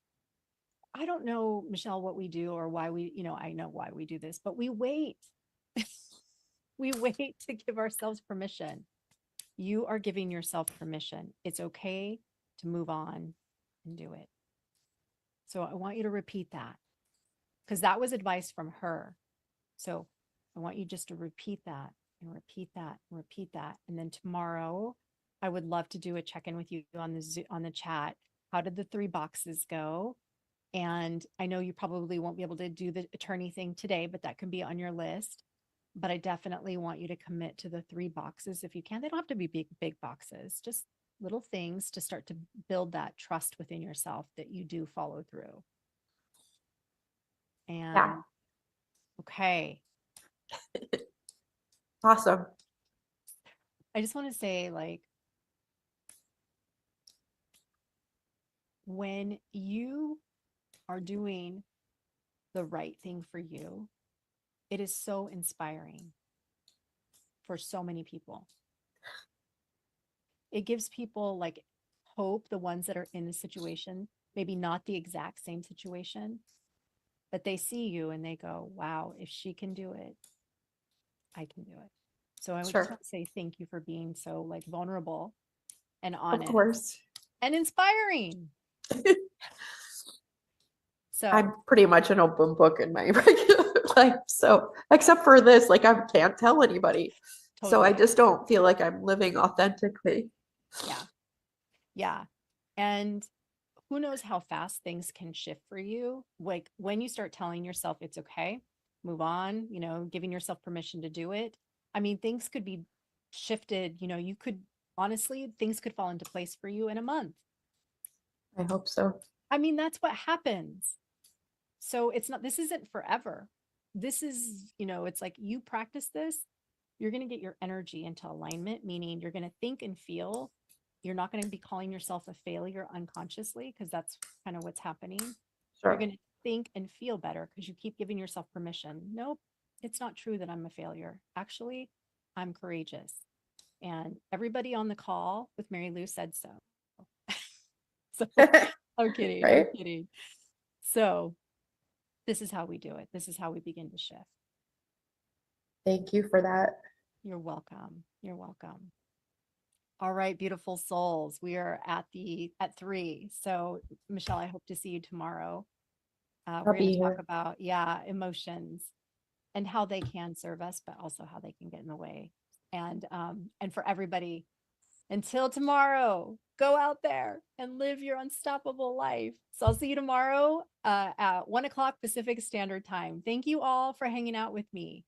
Speaker 1: I don't know, Michelle, what we do or why we, I know why we do this, but we wait. We wait to give ourselves permission. You are giving yourself permission. It's okay to move on and do it. So I want you to repeat that because that was advice from her. So I want you just to repeat that and repeat that and repeat that. And then tomorrow, I would love to do a check-in with you on the chat. How did the 3 boxes go? And I know you probably won't be able to do the attorney thing today, but that can be on your list. But I definitely want you to commit to the 3 boxes if you can. They don't have to be big boxes, just little things to start to build that trust within yourself that you do follow through.
Speaker 3: Yeah.
Speaker 1: And okay,
Speaker 3: Awesome.
Speaker 1: I just want to say, like, when you are doing the right thing for you, it is so inspiring for so many people. It gives people like hope, the ones that are in the situation, maybe not the exact same situation, but they see you and they go, wow, if she can do it, I can do it. So I just
Speaker 3: Sure.
Speaker 1: want to say thank you for being so like vulnerable and
Speaker 3: Of
Speaker 1: honest
Speaker 3: course.
Speaker 1: and inspiring.
Speaker 3: I'm
Speaker 1: So
Speaker 3: pretty much an open book in my regular life. So, except for this, like I can't tell anybody. So I
Speaker 1: totally.
Speaker 3: just don't feel like I'm living authentically.
Speaker 1: Yeah. Yeah. And who knows how fast things can shift for you? Like when you start telling yourself it's okay, move on, giving yourself permission to do it. I mean, things could be shifted, you could honestly, things could fall into place for you in a month.
Speaker 3: I hope so.
Speaker 1: I mean, that's what happens. So it's not, this isn't forever. This is, it's like you practice this, you're going to get your energy into alignment, meaning you're going to think and feel. You're not going to be calling yourself a failure unconsciously because that's kind of what's happening. You're
Speaker 3: Sure.
Speaker 1: going to think and feel better because you keep giving yourself permission. Nope, it's not true that I'm a failure. Actually, I'm courageous. And everybody on the call with Mary Lou said so. So I'm kidding. I'm
Speaker 3: Right?
Speaker 1: kidding. So this is how we do it. This is how we begin to shift.
Speaker 3: Thank you for that.
Speaker 1: You're welcome. You're welcome. All right, beautiful souls. We are at 3. So Michelle, I hope to see you tomorrow.
Speaker 3: I'll
Speaker 1: We're going
Speaker 3: be
Speaker 1: to talk
Speaker 3: here.
Speaker 1: about, emotions and how they can serve us, but also how they can get in the way. And for everybody, until tomorrow, go out there and live your unstoppable life. So I'll see you tomorrow at 1 o'clock Pacific Standard Time. Thank you all for hanging out with me.